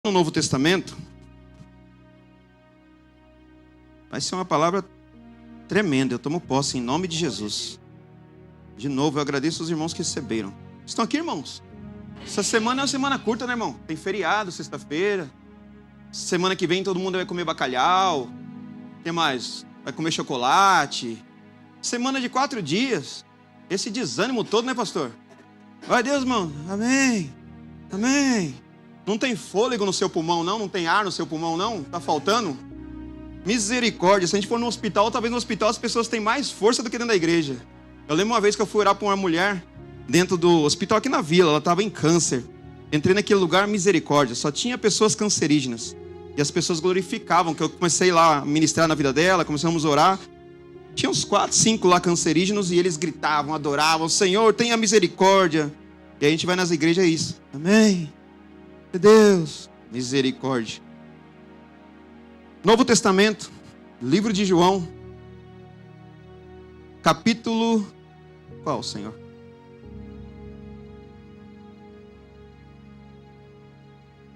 No Novo Testamento, vai ser uma palavra tremenda. Eu tomo posse em nome de Jesus. De novo, eu agradeço aos irmãos que receberam. Estão aqui, irmãos? Essa semana é uma semana curta, né, irmão? Tem feriado, sexta-feira. Semana que vem todo mundo vai comer bacalhau. O que mais? Vai comer chocolate. Semana de 4 dias. Esse desânimo todo, né, pastor? Vai Deus, irmão. Amém. Amém. Não tem fôlego no seu pulmão, não? Não tem ar no seu pulmão, não? Tá faltando? Misericórdia. Se a gente for no hospital, talvez no hospital as pessoas têm mais força do que dentro da igreja. Eu lembro uma vez que eu fui orar para uma mulher dentro do hospital aqui na vila. Ela estava em câncer. Entrei naquele lugar, misericórdia. Só tinha pessoas cancerígenas. E as pessoas glorificavam, que eu comecei lá a ministrar na vida dela, começamos a orar. Tinha uns 4, 5 lá cancerígenos e eles gritavam, adoravam: Senhor, tenha misericórdia. E a gente vai nas igrejas, é isso. Amém. Deus, misericórdia. Novo Testamento, livro de João, capítulo... Qual, Senhor?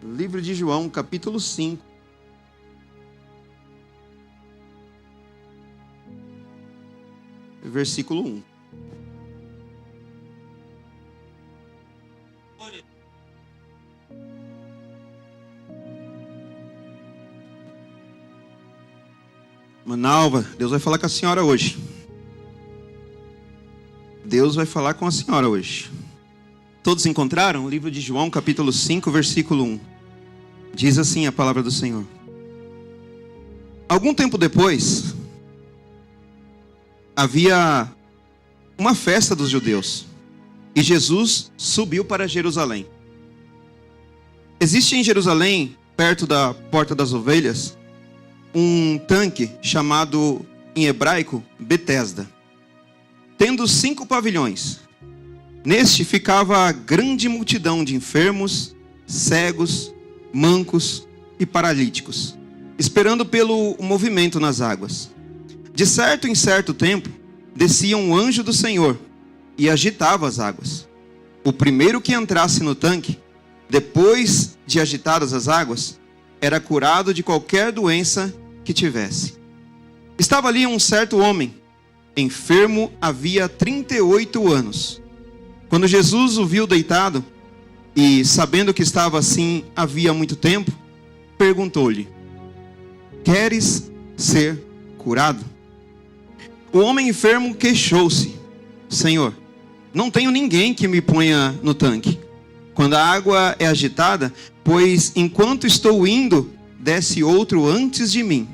Livro de João, capítulo 5. Versículo 1. Manalva, Deus vai falar com a senhora hoje. Deus vai falar com a senhora hoje. Todos encontraram? O livro de João, capítulo 5, versículo 1. Diz assim a palavra do Senhor. Algum tempo depois, havia uma festa dos judeus. E Jesus subiu para Jerusalém. Existe em Jerusalém, perto da Porta das Ovelhas, um tanque chamado, em hebraico, Betesda, tendo 5 pavilhões. Neste ficava a grande multidão de enfermos, cegos, mancos e paralíticos, esperando pelo movimento nas águas. De certo em certo tempo, descia um anjo do Senhor e agitava as águas. O primeiro que entrasse no tanque, depois de agitadas as águas, era curado de qualquer doença que tivesse. Estava ali um certo homem, enfermo havia 38 anos. Quando Jesus o viu deitado, e sabendo que estava assim havia muito tempo, perguntou-lhe: queres ser curado? O homem enfermo queixou-se: Senhor, não tenho ninguém que me ponha no tanque quando a água é agitada, pois enquanto estou indo, desce outro antes de mim.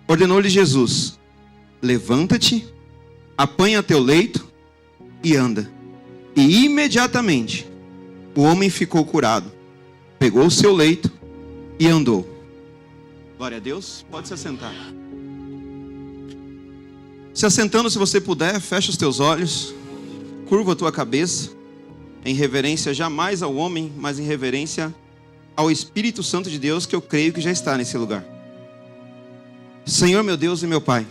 Ordenou-lhe Jesus: levanta-te, apanha teu leito e anda. E imediatamente o homem ficou curado, pegou o seu leito e andou. Glória a Deus, pode se assentar. Se assentando, se você puder, fecha os teus olhos, curva a tua cabeça, em reverência jamais ao homem, mas em reverência ao Espírito Santo de Deus, que eu creio que já está nesse lugar. Senhor, meu Deus e meu Pai,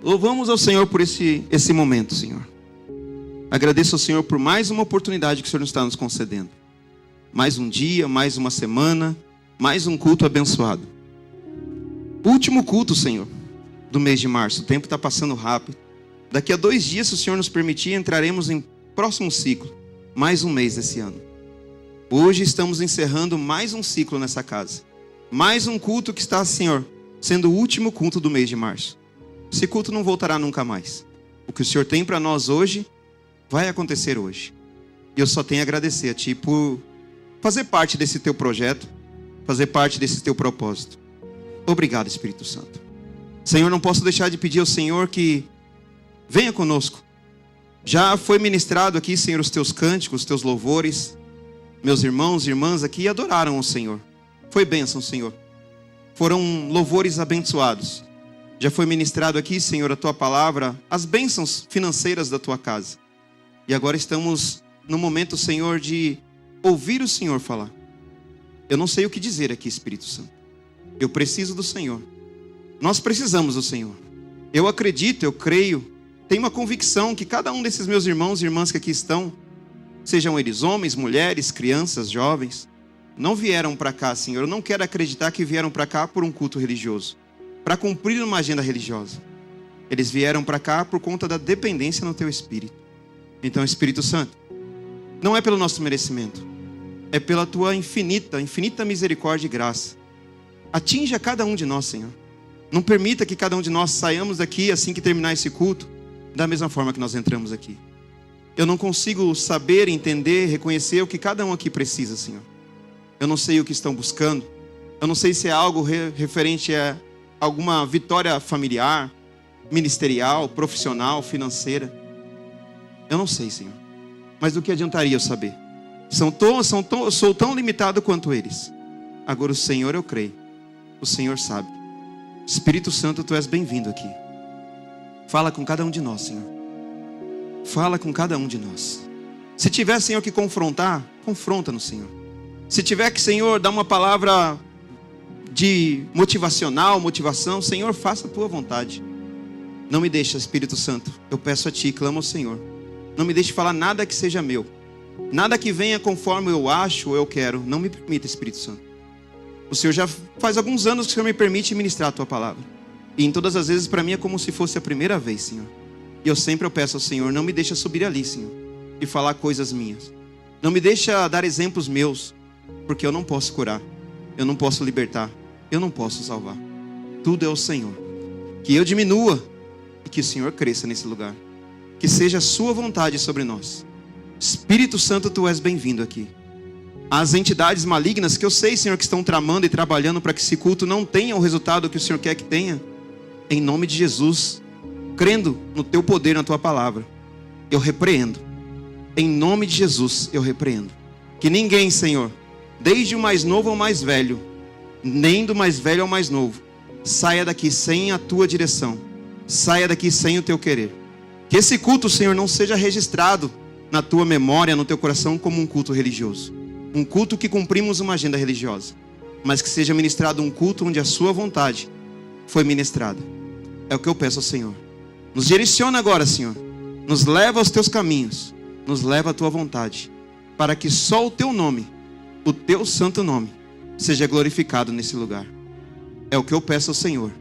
louvamos ao Senhor por esse momento, Senhor. Agradeço ao Senhor por mais uma oportunidade que o Senhor está nos concedendo. Mais um dia, mais uma semana, mais um culto abençoado. Último culto, Senhor, do mês de março. O tempo está passando rápido. Daqui a 2 dias, se o Senhor nos permitir, entraremos em próximo ciclo. Mais um mês desse ano. Hoje estamos encerrando mais um ciclo nessa casa. Mais um culto que está, Senhor, sendo o último culto do mês de março. Esse culto não voltará nunca mais. O que o Senhor tem para nós hoje, vai acontecer hoje. E eu só tenho a agradecer a Ti por fazer parte desse Teu projeto, fazer parte desse Teu propósito. Obrigado, Espírito Santo. Senhor, não posso deixar de pedir ao Senhor que venha conosco. Já foi ministrado aqui, Senhor, os Teus cânticos, os Teus louvores. Meus irmãos e irmãs aqui adoraram o Senhor. Foi bênção, Senhor. Foram louvores abençoados. Já foi ministrado aqui, Senhor, a Tua palavra, as bênçãos financeiras da Tua casa. E agora estamos no momento, Senhor, de ouvir o Senhor falar. Eu não sei o que dizer aqui, Espírito Santo. Eu preciso do Senhor. Nós precisamos do Senhor. Eu acredito, eu creio, tenho uma convicção que cada um desses meus irmãos e irmãs que aqui estão, sejam eles homens, mulheres, crianças, jovens, não vieram para cá, Senhor. Eu não quero acreditar que vieram para cá por um culto religioso, para cumprir uma agenda religiosa. Eles vieram para cá por conta da dependência no Teu Espírito. Então, Espírito Santo, não é pelo nosso merecimento, é pela Tua infinita misericórdia e graça. Atinja cada um de nós, Senhor. Não permita que cada um de nós saiamos daqui assim que terminar esse culto, da mesma forma que nós entramos aqui. Eu não consigo saber, entender, reconhecer o que cada um aqui precisa, Senhor. Eu não sei o que estão buscando. Eu não sei se é algo referente a alguma vitória familiar, ministerial, profissional, financeira. Eu não sei, Senhor. Mas do que adiantaria eu saber? Sou tão limitado quanto eles. Agora o Senhor eu creio. O Senhor sabe. Espírito Santo, Tu és bem-vindo aqui. Fala com cada um de nós, Senhor. Fala com cada um de nós. Se tiver, Senhor, que confrontar, confronta-nos, Senhor. Se tiver que, Senhor, dar uma palavra de motivação, Senhor, faça a Tua vontade. Não me deixe, Espírito Santo. Eu peço a Ti, clamo ao Senhor. Não me deixe falar nada que seja meu. Nada que venha conforme eu acho ou eu quero. Não me permita, Espírito Santo. O Senhor já faz alguns anos que o Senhor me permite ministrar a Tua palavra. E em todas as vezes para mim é como se fosse a primeira vez, Senhor. E eu sempre peço ao Senhor, não me deixa subir ali, Senhor, e falar coisas minhas. Não me deixa dar exemplos meus, porque eu não posso curar, eu não posso libertar, eu não posso salvar. Tudo é o Senhor. Que eu diminua e que o Senhor cresça nesse lugar. Que seja a Sua vontade sobre nós. Espírito Santo, Tu és bem-vindo aqui. As entidades malignas que eu sei, Senhor, que estão tramando e trabalhando para que esse culto não tenha o resultado que o Senhor quer que tenha, em nome de Jesus, crendo no Teu poder, na Tua palavra, eu repreendo. Em nome de Jesus, eu repreendo. Que ninguém, Senhor, desde o mais novo ao mais velho, nem do mais velho ao mais novo, saia daqui sem a Tua direção, saia daqui sem o Teu querer. Que esse culto, Senhor, não seja registrado na Tua memória, no Teu coração, como um culto religioso. Um culto que cumprimos uma agenda religiosa, mas que seja ministrado um culto onde a Sua vontade foi ministrada. É o que eu peço ao Senhor. Nos direciona agora, Senhor. Nos leva aos Teus caminhos. Nos leva à Tua vontade. Para que só o Teu nome, o Teu santo nome, seja glorificado nesse lugar. É o que eu peço ao Senhor.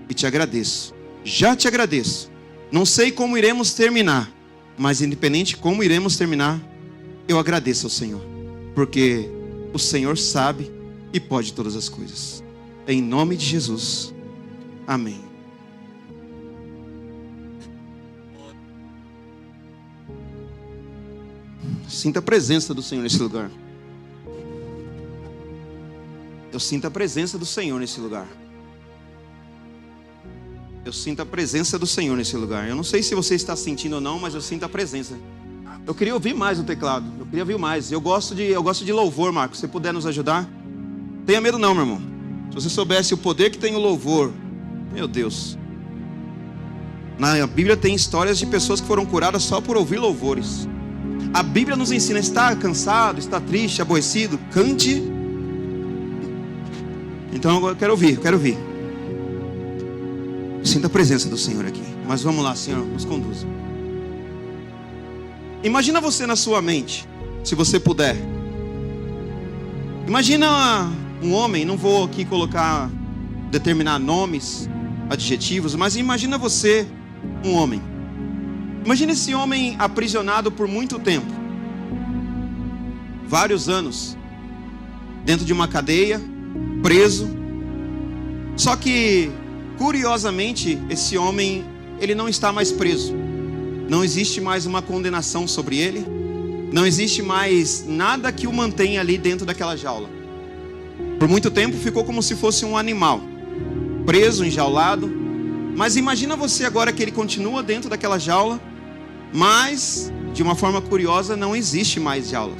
E te agradeço. Já te agradeço. Não sei como iremos terminar, mas independente de como iremos terminar, eu agradeço ao Senhor. Porque o Senhor sabe e pode todas as coisas. Em nome de Jesus. Amém. Sinta a presença do Senhor nesse lugar. Eu sinto a presença do Senhor nesse lugar. Eu sinto a presença do Senhor nesse lugar. Eu não sei se você está sentindo ou não, mas eu sinto a presença. Eu queria ouvir mais o teclado. Eu queria ouvir mais. Eu gosto de louvor, Marcos. Se você puder nos ajudar. Tenha medo não, meu irmão. Se você soubesse o poder que tem o louvor. Meu Deus. Na Bíblia tem histórias de pessoas que foram curadas só por ouvir louvores. A Bíblia nos ensina, está cansado, está triste, aborrecido, cante. Então eu quero ouvir. Sinta a presença do Senhor aqui. Mas vamos lá, Senhor, nos conduza. Imagina você na sua mente, se você puder. Imagina um homem, não vou aqui determinar nomes, adjetivos, mas imagina você, um homem. Imagina esse homem aprisionado por muito tempo. Vários anos. Dentro de uma cadeia, preso. Só que, curiosamente, esse homem, ele não está mais preso. Não existe mais uma condenação sobre ele. Não existe mais nada que o mantenha ali dentro daquela jaula. Por muito tempo ficou como se fosse um animal. Preso, enjaulado. Mas imagina você agora que ele continua dentro daquela jaula. Mas, de uma forma curiosa, não existe mais jaula.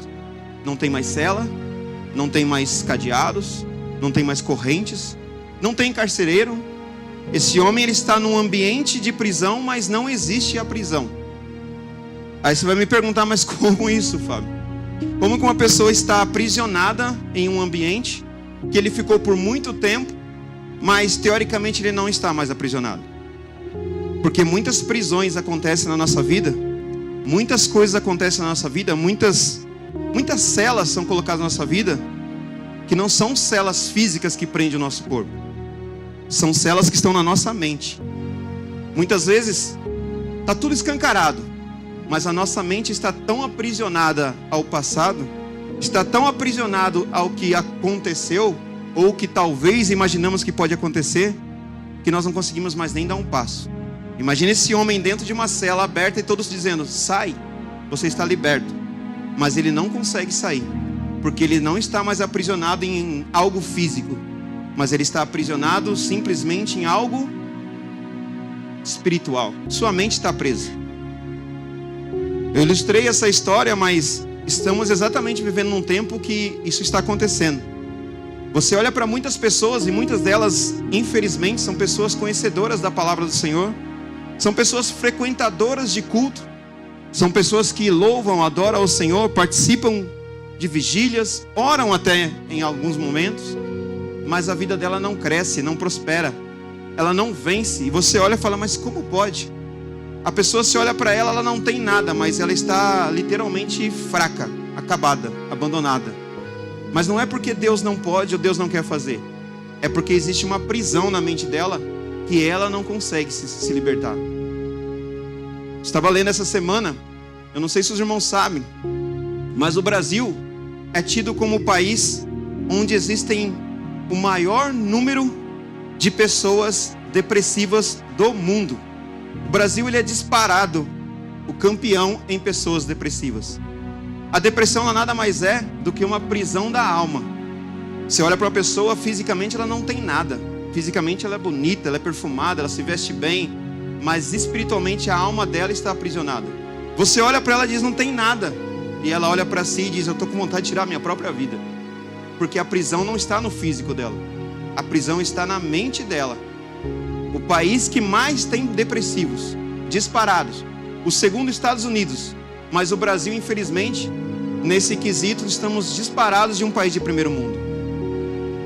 Não tem mais cela. Não tem mais cadeados. Não tem mais correntes. Não tem carcereiro. Esse homem ele está num ambiente de prisão, mas não existe a prisão. Aí você vai me perguntar, mas como isso, Fábio? Como que uma pessoa está aprisionada em um ambiente que ele ficou por muito tempo, mas teoricamente ele não está mais aprisionado? Porque muitas prisões acontecem na nossa vida, muitas coisas acontecem na nossa vida, muitas celas são colocadas na nossa vida, que não são células físicas que prendem o nosso corpo. São células que estão na nossa mente. Muitas vezes está tudo escancarado, mas a nossa mente está tão aprisionada ao passado, está tão aprisionado ao que aconteceu, ou que talvez imaginamos que pode acontecer, que nós não conseguimos mais nem dar um passo. Imagina esse homem dentro de uma cela aberta e todos dizendo: sai, você está liberto. Mas ele não consegue sair, porque ele não está mais aprisionado em algo físico, mas ele está aprisionado simplesmente em algo espiritual. Sua mente está presa. Eu ilustrei essa história, mas estamos exatamente vivendo num tempo que isso está acontecendo. Você olha para muitas pessoas, e muitas delas, infelizmente, são pessoas conhecedoras da palavra do Senhor, são pessoas frequentadoras de culto, são pessoas que louvam, adoram ao Senhor, participam de vigílias, oram até em alguns momentos, mas a vida dela não cresce, não prospera, ela não vence. E você olha e fala: mas como pode? A pessoa se olha para ela, ela não tem nada, mas ela está literalmente fraca, acabada, abandonada. Mas não é porque Deus não pode ou Deus não quer fazer, é porque existe uma prisão na mente dela que ela não consegue se libertar. Estava lendo essa semana, eu não sei se os irmãos sabem, mas o Brasil é tido como o país onde existem o maior número de pessoas depressivas do mundo. O Brasil, ele é disparado o campeão em pessoas depressivas. A depressão nada mais é do que uma prisão da alma. Você olha para uma pessoa, fisicamente ela não tem nada. Fisicamente ela é bonita, ela é perfumada, ela se veste bem, mas espiritualmente a alma dela está aprisionada. Você olha para ela e diz: não tem nada. E ela olha para si e diz: eu estou com vontade de tirar a minha própria vida. Porque a prisão não está no físico dela, a prisão está na mente dela. O país que mais tem depressivos, disparados, o segundo, Estados Unidos. Mas o Brasil, infelizmente, nesse quesito, estamos disparados de um país de primeiro mundo.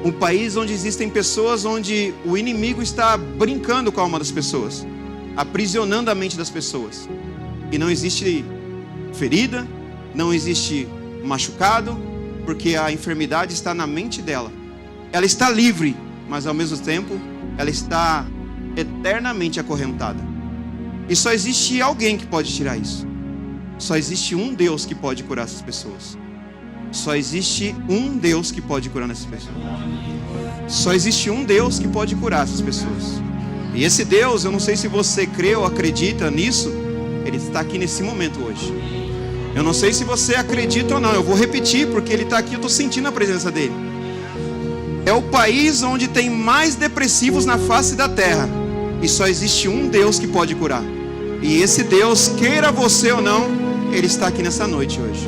Um país onde existem pessoas, onde o inimigo está brincando com a alma das pessoas, aprisionando a mente das pessoas. E não existe ferida, não existe machucado, porque a enfermidade está na mente dela. Ela está livre, mas ao mesmo tempo, ela está eternamente acorrentada. E só existe alguém que pode tirar isso. Só existe um Deus que pode curar essas pessoas. Só existe um Deus que pode curar essas pessoas. Só existe um Deus que pode curar essas pessoas. E esse Deus, eu não sei se você crê ou acredita nisso, ele está aqui nesse momento hoje. Eu não sei se você acredita ou não, eu vou repetir porque ele está aqui, eu estou sentindo a presença dele. É o país onde tem mais depressivos na face da terra. E só existe um Deus que pode curar. E esse Deus, queira você ou não, ele está aqui nessa noite hoje.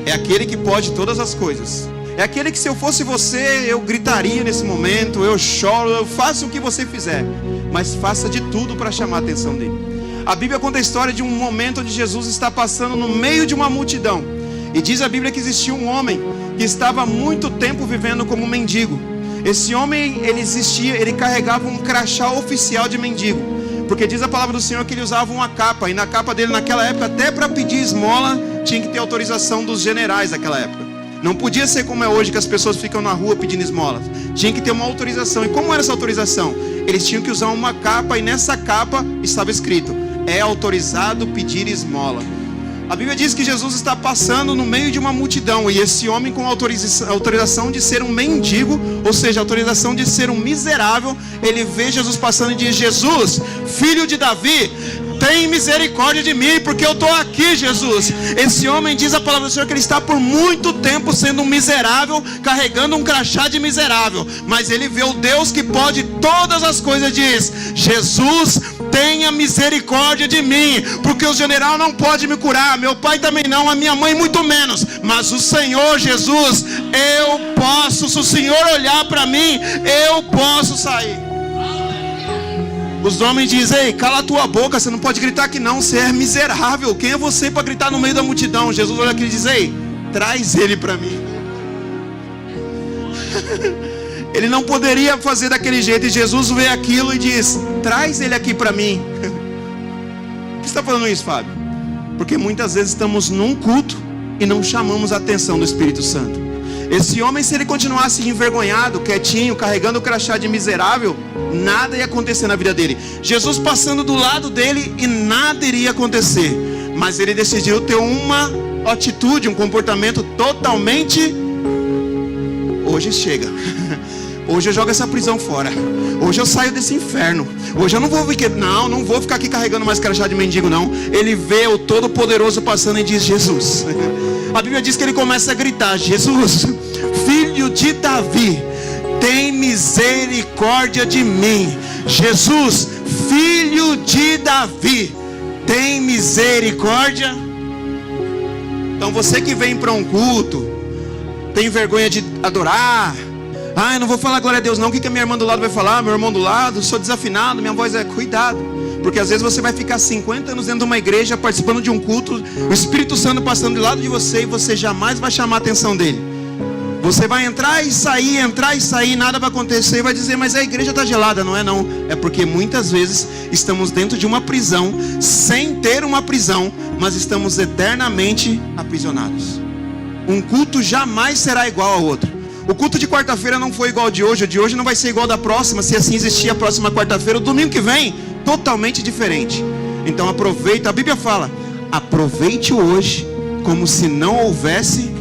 É aquele que pode todas as coisas. É aquele que, se eu fosse você, eu gritaria nesse momento, eu choro, eu faço o que você fizer, mas faça de tudo para chamar a atenção dele. A Bíblia conta a história de um momento onde Jesus está passando no meio de uma multidão. E diz a Bíblia que existia um homem que estava há muito tempo vivendo como mendigo. Esse homem, ele carregava um crachá oficial de mendigo. Porque diz a palavra do Senhor que ele usava uma capa. E na capa dele, naquela época, até para pedir esmola, tinha que ter autorização dos generais daquela época. Não podia ser como é hoje, que as pessoas ficam na rua pedindo esmolas. Tinha que ter uma autorização. E como era essa autorização? Eles tinham que usar uma capa, e nessa capa estava escrito: é autorizado pedir esmola. A Bíblia diz que Jesus está passando no meio de uma multidão, e esse homem, com autorização de ser um mendigo, ou seja, autorização de ser um miserável, ele vê Jesus passando e diz: Jesus, filho de Davi, tem misericórdia de mim, porque eu estou aqui, Jesus. Esse homem, diz a palavra do Senhor, que ele está por muito tempo sendo um miserável, carregando um crachá de miserável, mas ele vê o Deus que pode todas as coisas, diz: Jesus, tenha misericórdia de mim, porque o general não pode me curar, meu pai também não, a minha mãe muito menos, mas o Senhor Jesus, eu posso. Se o Senhor olhar para mim, eu posso sair. Os homens dizem: ei, cala a tua boca, você não pode gritar aqui não, você é miserável, quem é você para gritar no meio da multidão? Jesus olha aqui e diz: ei, traz ele para mim. Ele não poderia fazer daquele jeito, e Jesus vê aquilo e diz: traz ele aqui para mim. Por que você está falando isso, Fábio? Porque muitas vezes estamos num culto e não chamamos a atenção do Espírito Santo. Esse homem, se ele continuasse envergonhado, quietinho, carregando o crachá de miserável, nada ia acontecer na vida dele. Jesus passando do lado dele e nada iria acontecer. Mas ele decidiu ter uma atitude, um comportamento totalmente... Hoje chega. Hoje eu jogo essa prisão fora. Hoje eu saio desse inferno. Hoje eu não vou ficar aqui carregando mais crachá de mendigo, não. Ele vê o Todo-Poderoso passando e diz: Jesus. A Bíblia diz que ele começa a gritar: Jesus, filho de Davi, tem misericórdia de mim. Jesus, filho de Davi, tem misericórdia. Então você que vem para um culto, tem vergonha de adorar, eu não vou falar glória a Deus não, o que a minha irmã do lado vai falar? Meu irmão do lado, sou desafinado, minha voz é... Cuidado, porque às vezes você vai ficar 50 anos dentro de uma igreja, participando de um culto, o Espírito Santo passando do lado de você, e você jamais vai chamar a atenção dele. Você vai entrar e sair, nada vai acontecer, e vai dizer: mas a igreja está gelada. Não é não, é porque muitas vezes estamos dentro de uma prisão, sem ter uma prisão, mas estamos eternamente aprisionados. Um culto jamais será igual ao outro. O culto de quarta-feira não foi igual ao de hoje. O de hoje não vai ser igual ao da próxima, se assim existir a próxima quarta-feira. O domingo que vem, totalmente diferente. Então aproveita, a Bíblia fala: aproveite hoje como se não houvesse.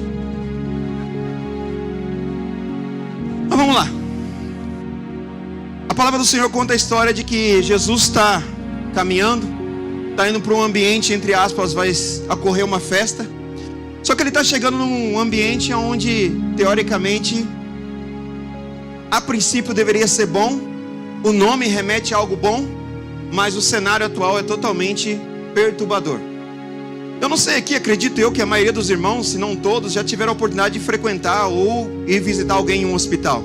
Mas vamos lá. A palavra do Senhor conta a história de que Jesus está caminhando, está indo para um ambiente, entre aspas, vai ocorrer uma festa. Só que ele está chegando num ambiente onde, teoricamente, a princípio deveria ser bom, o nome remete a algo bom, mas o cenário atual é totalmente perturbador. Eu não sei aqui, acredito eu que a maioria dos irmãos, se não todos, já tiveram a oportunidade de frequentar ou ir visitar alguém em um hospital.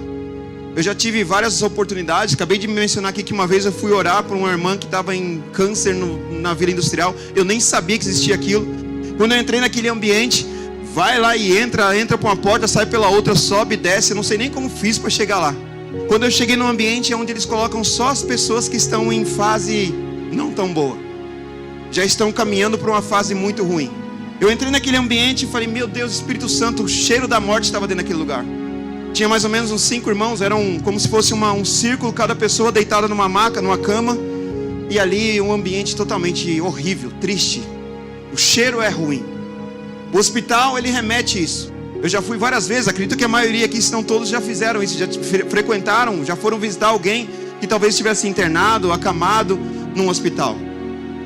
Eu já tive várias oportunidades. Acabei de mencionar aqui que uma vez eu fui orar por uma irmã que estava em câncer na Vila Industrial. Eu nem sabia que existia aquilo. Quando eu entrei naquele ambiente, vai lá e entra por uma porta, sai pela outra, sobe e desce. Eu não sei nem como fiz para chegar lá. Quando eu cheguei num ambiente onde eles colocam só as pessoas que estão em fase não tão boa, já estão caminhando para uma fase muito ruim. Eu entrei naquele ambiente e falei: meu Deus, Espírito Santo, o cheiro da morte estava dentro daquele lugar. Tinha mais ou menos uns 5 irmãos, eram como se fosse um círculo, cada pessoa deitada numa maca, numa cama. E ali um ambiente totalmente horrível, triste. O cheiro é ruim. O hospital, ele remete isso. Eu já fui várias vezes, acredito que a maioria aqui, se não todos, já fizeram isso, já frequentaram, já foram visitar alguém que talvez estivesse internado, acamado num hospital.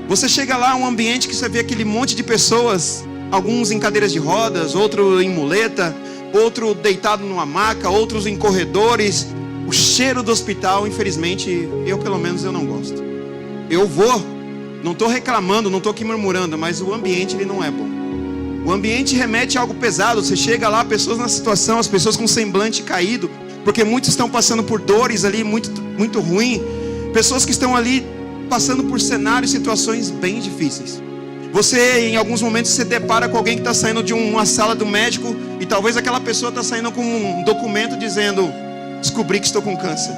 Você chega lá, um ambiente que você vê aquele monte de pessoas, alguns em cadeiras de rodas, outro em muleta, outro deitado numa maca, outros em corredores. O cheiro do hospital, infelizmente, pelo menos eu não gosto. Eu vou, não estou reclamando, não estou aqui murmurando, mas o ambiente ele não é bom. O ambiente remete a algo pesado. Você chega lá, pessoas na situação, as pessoas com semblante caído, porque muitos estão passando por dores ali muito ruim. Pessoas que estão ali passando por cenários, situações bem difíceis. Você, em alguns momentos, se depara com alguém que está saindo de uma sala do médico, e talvez aquela pessoa está saindo com um documento dizendo: descobri que estou com câncer.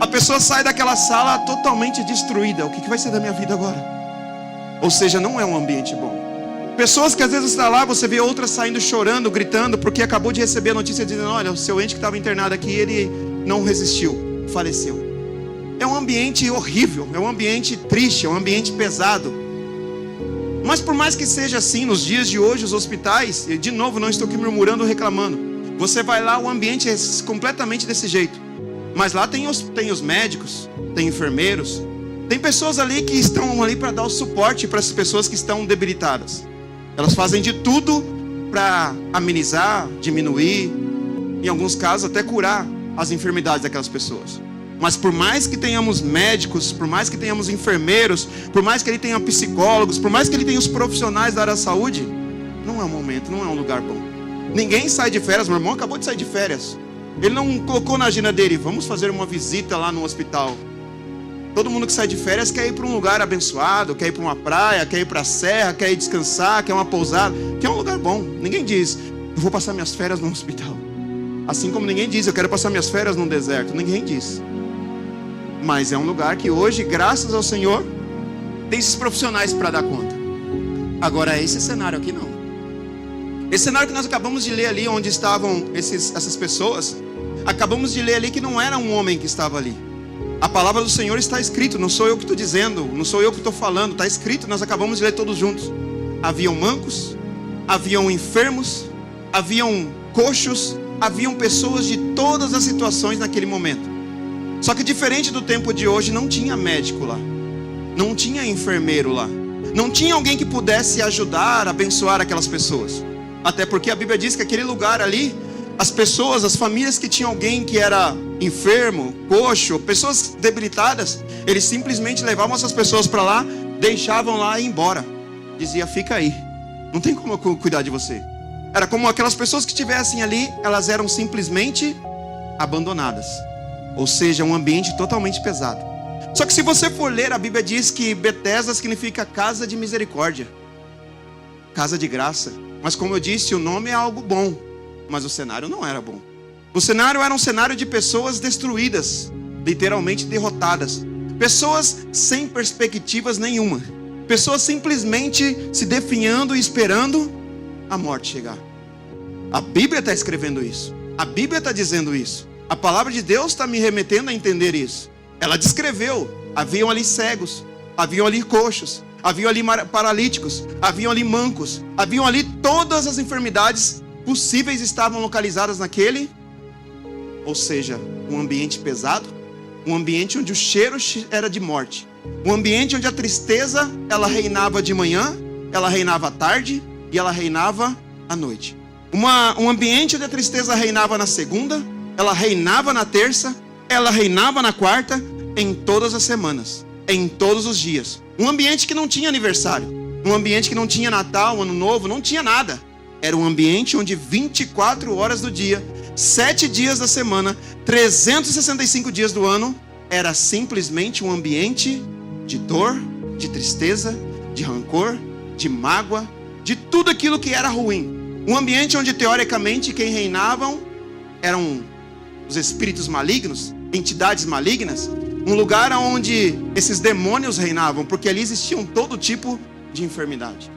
A pessoa sai daquela sala totalmente destruída. O que vai ser da minha vida agora? Ou seja, não é um ambiente bom. Pessoas que às vezes está lá, você vê outras saindo chorando, gritando, porque acabou de receber a notícia dizendo: olha, o seu ente que estava internado aqui, ele não resistiu, faleceu. É um ambiente horrível, é um ambiente triste, é um ambiente pesado. Mas por mais que seja assim, nos dias de hoje, os hospitais, e de novo, não estou aqui murmurando ou reclamando, você vai lá, o ambiente é completamente desse jeito. Mas lá tem os médicos, tem enfermeiros, tem pessoas ali que estão ali para dar o suporte para essas pessoas que estão debilitadas. Elas fazem de tudo para amenizar, diminuir, em alguns casos até curar as enfermidades daquelas pessoas. Mas por mais que tenhamos médicos, por mais que tenhamos enfermeiros, por mais que ele tenha psicólogos, por mais que ele tenha os profissionais da área da saúde, não é um momento, não é um lugar bom. Ninguém sai de férias, meu irmão acabou de sair de férias. Ele não colocou na agenda dele: vamos fazer uma visita lá no hospital. Todo mundo que sai de férias quer ir para um lugar abençoado, quer ir para uma praia, quer ir para a serra, quer ir descansar, quer uma pousada, quer um lugar bom. Ninguém diz: eu vou passar minhas férias no hospital. Assim como ninguém diz: eu quero passar minhas férias num deserto. Ninguém diz. Mas é um lugar que hoje, graças ao Senhor, tem esses profissionais para dar conta. Agora esse cenário aqui não. Esse cenário que nós acabamos de ler ali, onde estavam essas pessoas, acabamos de ler ali que não era um homem que estava ali. A palavra do Senhor está escrito, não sou eu que estou dizendo, não sou eu que estou falando, está escrito, nós acabamos de ler todos juntos. Haviam mancos, haviam enfermos, haviam coxos, haviam pessoas de todas as situações naquele momento. Só que diferente do tempo de hoje, não tinha médico lá, não tinha enfermeiro lá, não tinha alguém que pudesse ajudar, abençoar aquelas pessoas. Até porque a Bíblia diz que aquele lugar ali, as pessoas, as famílias que tinham alguém que era enfermo, coxo, pessoas debilitadas, eles simplesmente levavam essas pessoas para lá, deixavam lá e iam embora. Dizia, fica aí, não tem como eu cuidar de você. Era como aquelas pessoas que estivessem ali, elas eram simplesmente abandonadas. Ou seja, um ambiente totalmente pesado. Só que se você for ler, a Bíblia diz que Betesda significa casa de misericórdia, casa de graça. Mas como eu disse, o nome é algo bom, mas o cenário não era bom. O cenário era um cenário de pessoas destruídas, literalmente derrotadas. Pessoas sem perspectivas nenhuma. Pessoas simplesmente se definhando e esperando a morte chegar. A Bíblia está escrevendo isso. A Bíblia está dizendo isso. A palavra de Deus está me remetendo a entender isso. Ela descreveu. Haviam ali cegos, haviam ali coxos, haviam ali paralíticos, haviam ali mancos, haviam ali todas as enfermidades possíveis estavam localizadas naquele. Ou seja, um ambiente pesado, um ambiente onde o cheiro era de morte, um ambiente onde a tristeza ela reinava de manhã, ela reinava à tarde e ela reinava à noite. Um ambiente onde a tristeza reinava na segunda, ela reinava na terça, ela reinava na quarta, em todas as semanas, em todos os dias. Um ambiente que não tinha aniversário, um ambiente que não tinha Natal, Ano Novo, não tinha nada. Era um ambiente onde 24 horas do dia, 7 dias da semana, 365 dias do ano, era simplesmente um ambiente de dor, de tristeza, de rancor, de mágoa, de tudo aquilo que era ruim. Um ambiente onde teoricamente quem reinavam eram os espíritos malignos, entidades malignas. Um lugar onde esses demônios reinavam, porque ali existiam todo tipo de enfermidade.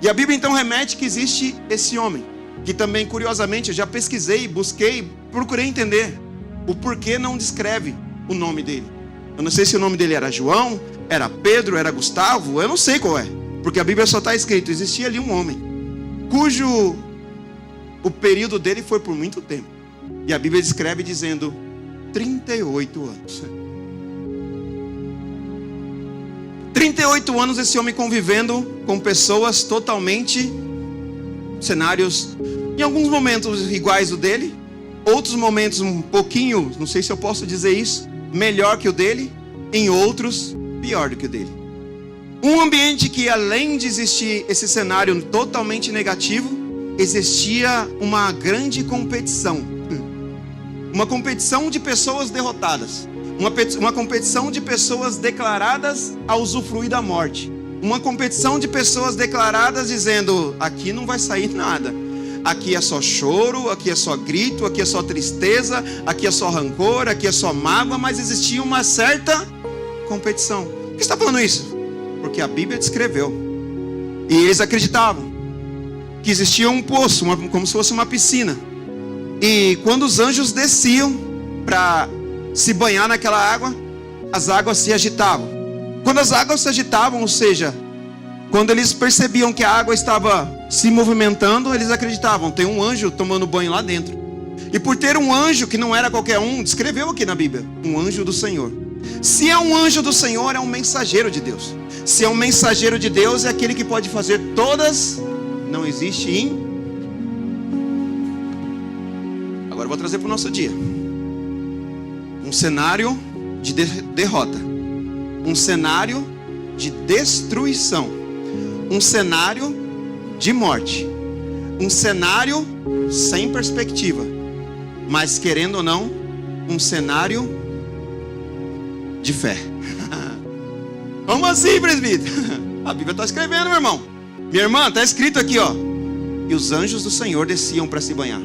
E a Bíblia então remete que existe esse homem, que também curiosamente eu já pesquisei, busquei, procurei entender o porquê não descreve o nome dele. Eu não sei se o nome dele era João, era Pedro, era Gustavo, eu não sei qual é, porque a Bíblia só está escrito, existia ali um homem, cujo o período dele foi por muito tempo. E a Bíblia descreve dizendo 38 anos. 38 anos esse homem convivendo com pessoas totalmente, cenários, em alguns momentos iguais ao dele, outros momentos um pouquinho, não sei se eu posso dizer isso, melhor que o dele, em outros, pior do que o dele. Um ambiente que além de existir esse cenário totalmente negativo, existia uma grande competição. Uma competição de pessoas derrotadas. Uma competição de pessoas declaradas a usufruir da morte. Uma competição de pessoas declaradas dizendo, aqui não vai sair nada. Aqui é só choro, aqui é só grito, aqui é só tristeza, aqui é só rancor, aqui é só mágoa, mas existia uma certa competição. Por que está falando isso? Porque a Bíblia descreveu. E eles acreditavam que existia um poço, como se fosse uma piscina. E quando os anjos desciam para se banhar naquela água, as águas se agitavam. Quando as águas se agitavam, ou seja, quando eles percebiam que a água estava se movimentando, eles acreditavam, tem um anjo tomando banho lá dentro. E por ter um anjo que não era qualquer um, descreveu aqui na Bíblia, um anjo do Senhor. Se é um anjo do Senhor, é um mensageiro de Deus. Se é um mensageiro de Deus, é aquele que pode fazer todas, não existe Agora eu vou trazer para o nosso dia. Um cenário de derrota. Um cenário de destruição. Um cenário de morte. Um cenário sem perspectiva. Mas querendo ou não, um cenário de fé. Como assim, presbítero? A Bíblia está escrevendo, meu irmão. Minha irmã, está escrito aqui, ó. E os anjos do Senhor desciam para se banhar.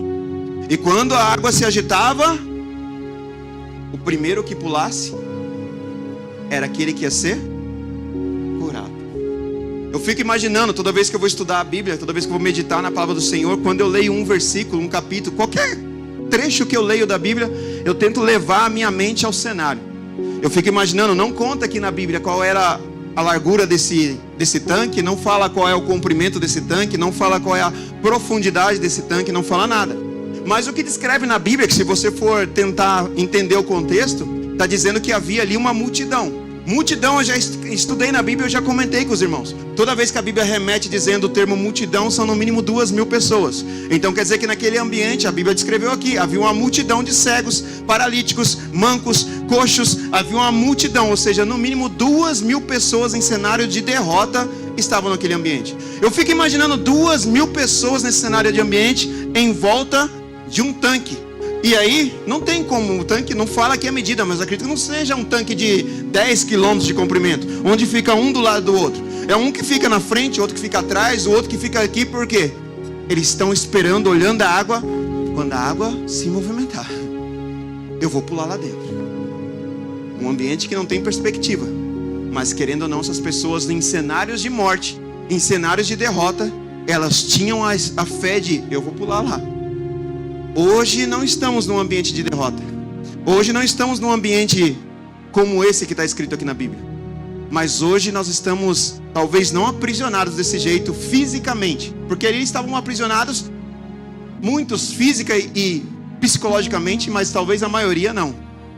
E quando a água se agitava, o primeiro que pulasse era aquele que ia ser curado. Eu fico imaginando, toda vez que eu vou estudar a Bíblia, toda vez que eu vou meditar na palavra do Senhor, quando eu leio um versículo, um capítulo, qualquer trecho que eu leio da Bíblia, eu tento levar a minha mente ao cenário. Eu fico imaginando, não conta aqui na Bíblia qual era a largura desse tanque, não fala qual é o comprimento desse tanque, não fala qual é a profundidade desse tanque, não fala nada. Mas o que descreve na Bíblia, que se você for tentar entender o contexto, está dizendo que havia ali uma multidão. Multidão, eu já estudei na Bíblia, eu já comentei com os irmãos. Toda vez que a Bíblia remete dizendo o termo multidão, são no mínimo 2.000 pessoas. Então quer dizer que naquele ambiente, a Bíblia descreveu aqui, havia uma multidão de cegos, paralíticos, mancos, coxos. Havia uma multidão, ou seja, no mínimo 2.000 pessoas em cenário de derrota estavam naquele ambiente. Eu fico imaginando 2.000 pessoas nesse cenário de ambiente em volta de um tanque. E aí, não tem como, o tanque não fala aqui a medida, mas acredito que não seja um tanque de 10 quilômetros de comprimento, onde fica um do lado do outro. É um que fica na frente, outro que fica atrás, o outro que fica aqui, por quê? Eles estão esperando, olhando a água, quando a água se movimentar, eu vou pular lá dentro. Um ambiente que não tem perspectiva, mas querendo ou não, essas pessoas em cenários de morte, em cenários de derrota, elas tinham a fé de, eu vou pular lá. Hoje não estamos num ambiente de derrota. Hoje não estamos num ambiente como esse que está escrito aqui na Bíblia. Mas hoje nós estamos, talvez não aprisionados desse jeito fisicamente. Porque eles estavam aprisionados, muitos física e psicologicamente, mas talvez a maioria não.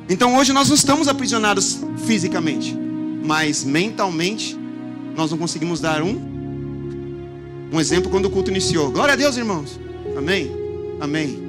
Então hoje nós não estamos aprisionados fisicamente. Mas mentalmente, nós não conseguimos dar um exemplo quando o culto iniciou. Glória a Deus, irmãos. Amém? Amém.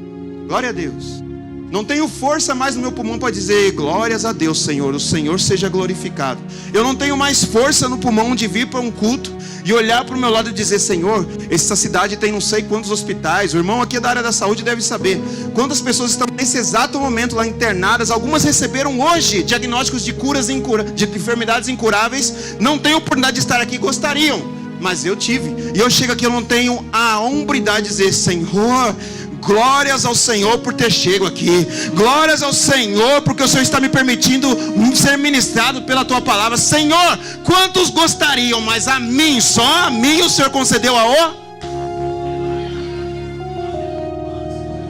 Glória a Deus. Não tenho força mais no meu pulmão para dizer glórias a Deus, Senhor, o Senhor seja glorificado. Eu não tenho mais força no pulmão de vir para um culto e olhar para o meu lado e dizer, Senhor, essa cidade tem não sei quantos hospitais. O irmão aqui da área da saúde deve saber quantas pessoas estão nesse exato momento lá internadas. Algumas receberam hoje diagnósticos de curas de enfermidades incuráveis. Não têm oportunidade de estar aqui, gostariam, mas eu tive. E eu chego aqui, eu não tenho a hombridade de dizer, Senhor, glórias ao Senhor por ter chego aqui. Glórias ao Senhor porque o Senhor está me permitindo ser ministrado pela tua palavra. Senhor, quantos gostariam, mas a mim, só a mim o Senhor concedeu a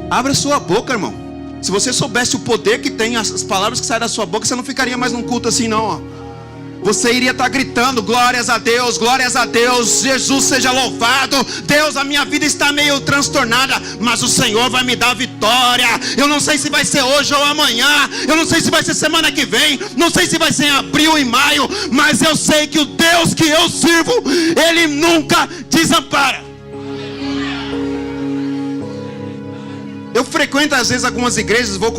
Abra sua boca, irmão. Se você soubesse o poder que tem as palavras que saem da sua boca, você não ficaria mais num culto assim não, ó. Você iria estar gritando, glórias a Deus, Jesus seja louvado. Deus, a minha vida está meio transtornada, mas o Senhor vai me dar vitória. Eu não sei se vai ser hoje ou amanhã, eu não sei se vai ser semana que vem, não sei se vai ser em abril ou em maio, mas eu sei que o Deus que eu sirvo, Ele nunca desampara. Eu frequento às vezes algumas igrejas, vou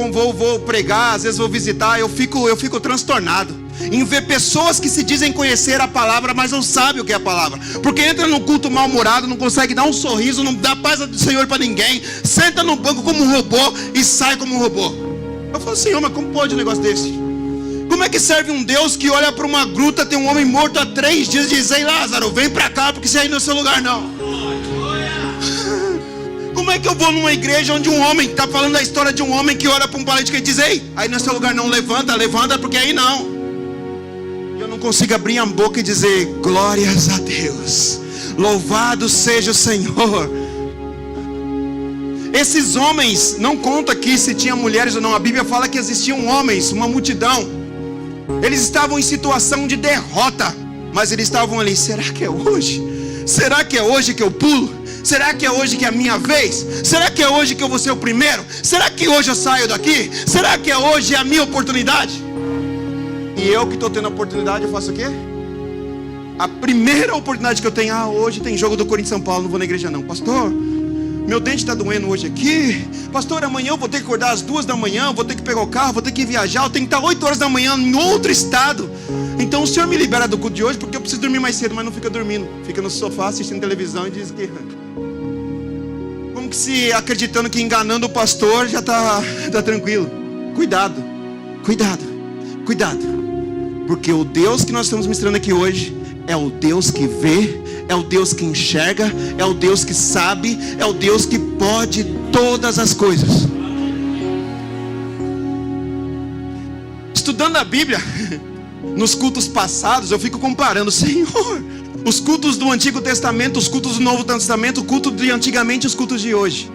pregar, às vezes vou visitar, eu fico transtornado em ver pessoas que se dizem conhecer a palavra, mas não sabem o que é a palavra, porque entra num culto mal-humorado, não consegue dar um sorriso, não dá paz do Senhor para ninguém, senta no banco como um robô e sai como um robô. Eu falo, Senhor, mas como pode um negócio desse? Como é que serve um Deus que olha para uma gruta, tem um homem morto há 3 dias e diz, ei Lázaro, vem para cá, porque você aí não é seu lugar não. Como é que eu vou numa igreja onde um homem está falando a história de um homem que olha para um paralítico e diz, ei, aí não é seu lugar não, levanta, porque aí não. Eu não consigo abrir a boca e dizer, glórias a Deus, louvado seja o Senhor. Esses homens, não conta aqui se tinha mulheres ou não, a Bíblia fala que existiam homens, uma multidão. Eles estavam em situação de derrota, mas eles estavam ali, será que é hoje? Será que é hoje que eu pulo? Será que é hoje que é a minha vez? Será que é hoje que eu vou ser o primeiro? Será que hoje eu saio daqui? Será que é hoje a minha oportunidade? E eu que estou tendo a oportunidade, eu faço o quê? A primeira oportunidade que eu tenho, hoje tem jogo do Corinthians São Paulo, não vou na igreja não. Pastor, meu dente está doendo hoje aqui. Pastor, amanhã eu vou ter que acordar às 2 da manhã, vou ter que pegar o carro, vou ter que viajar, eu tenho que estar 8 horas da manhã em outro estado. Então o Senhor me libera do culto de hoje, porque eu preciso dormir mais cedo, mas não fica dormindo. Fica no sofá assistindo televisão e diz que... Como que se acreditando que enganando o pastor já está tranquilo. Cuidado. Porque o Deus que nós estamos ministrando aqui hoje é o Deus que vê, é o Deus que enxerga, é o Deus que sabe, é o Deus que pode todas as coisas. Estudando a Bíblia, nos cultos passados, eu fico comparando, Senhor, Os cultos do Antigo Testamento, os cultos do Novo Testamento, o culto de antigamente e os cultos de hoje.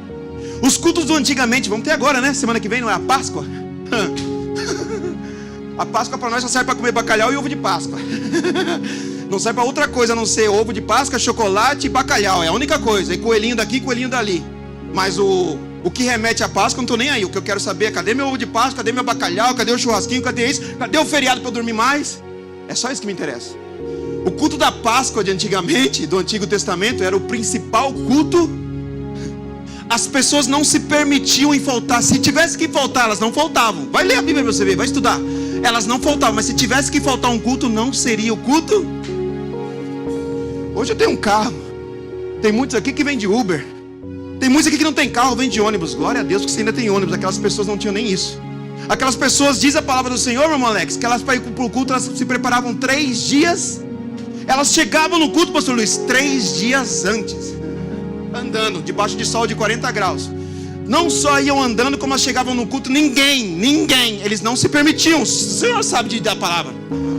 Os cultos do antigamente, vamos ter agora, né? Semana que vem, não é a Páscoa? A Páscoa para nós só serve para comer bacalhau e ovo de Páscoa. Não serve para outra coisa a não ser ovo de Páscoa, chocolate e bacalhau. É a única coisa. E coelhinho daqui, coelhinho dali. Mas o que remete à Páscoa, eu não estou nem aí. O que eu quero saber é: cadê meu ovo de Páscoa? Cadê meu bacalhau? Cadê o churrasquinho? Cadê isso? Cadê o feriado para eu dormir mais? É só isso que me interessa. O culto da Páscoa de antigamente, do Antigo Testamento, era o principal culto. As pessoas não se permitiam em faltar. Se tivesse que faltar, elas não faltavam. Vai ler a Bíblia para você ver, vai estudar. Elas não faltavam, mas se tivesse que faltar um culto, não seria o culto. Hoje eu tenho um carro. Tem muitos aqui que vêm de Uber. Tem muitos aqui que não tem carro, vêm de ônibus. Glória a Deus que você ainda tem ônibus. Aquelas pessoas não tinham nem isso. Aquelas pessoas, diz a palavra do Senhor, meu irmão Alex, que elas para ir para o culto, elas se preparavam 3 dias. Elas chegavam no culto, pastor Luiz, 3 dias antes, andando, debaixo de sol de 40 graus. Não só iam andando, como elas chegavam no culto, ninguém, eles não se permitiam. O Senhor sabe da palavra,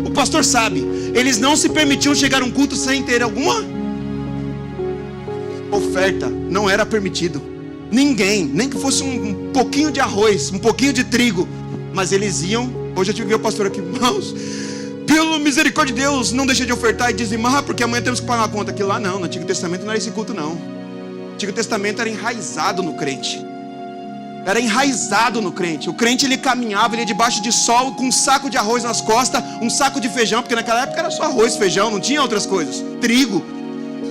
o pastor sabe. Eles não se permitiam chegar a um culto sem ter alguma oferta. Não era permitido. Ninguém, nem que fosse um pouquinho de arroz, um pouquinho de trigo. Mas eles iam. Hoje eu tive que ver o pastor aqui, irmãos, pela misericórdia de Deus, não deixe de ofertar e dizimar, porque amanhã temos que pagar a conta. Aquilo lá não, no Antigo Testamento não era esse culto não. O Antigo Testamento era enraizado no crente. Era enraizado no crente. O crente, ele caminhava, ele ia debaixo de sol, com um saco de arroz nas costas, um saco de feijão, porque naquela época era só arroz, feijão, não tinha outras coisas, trigo.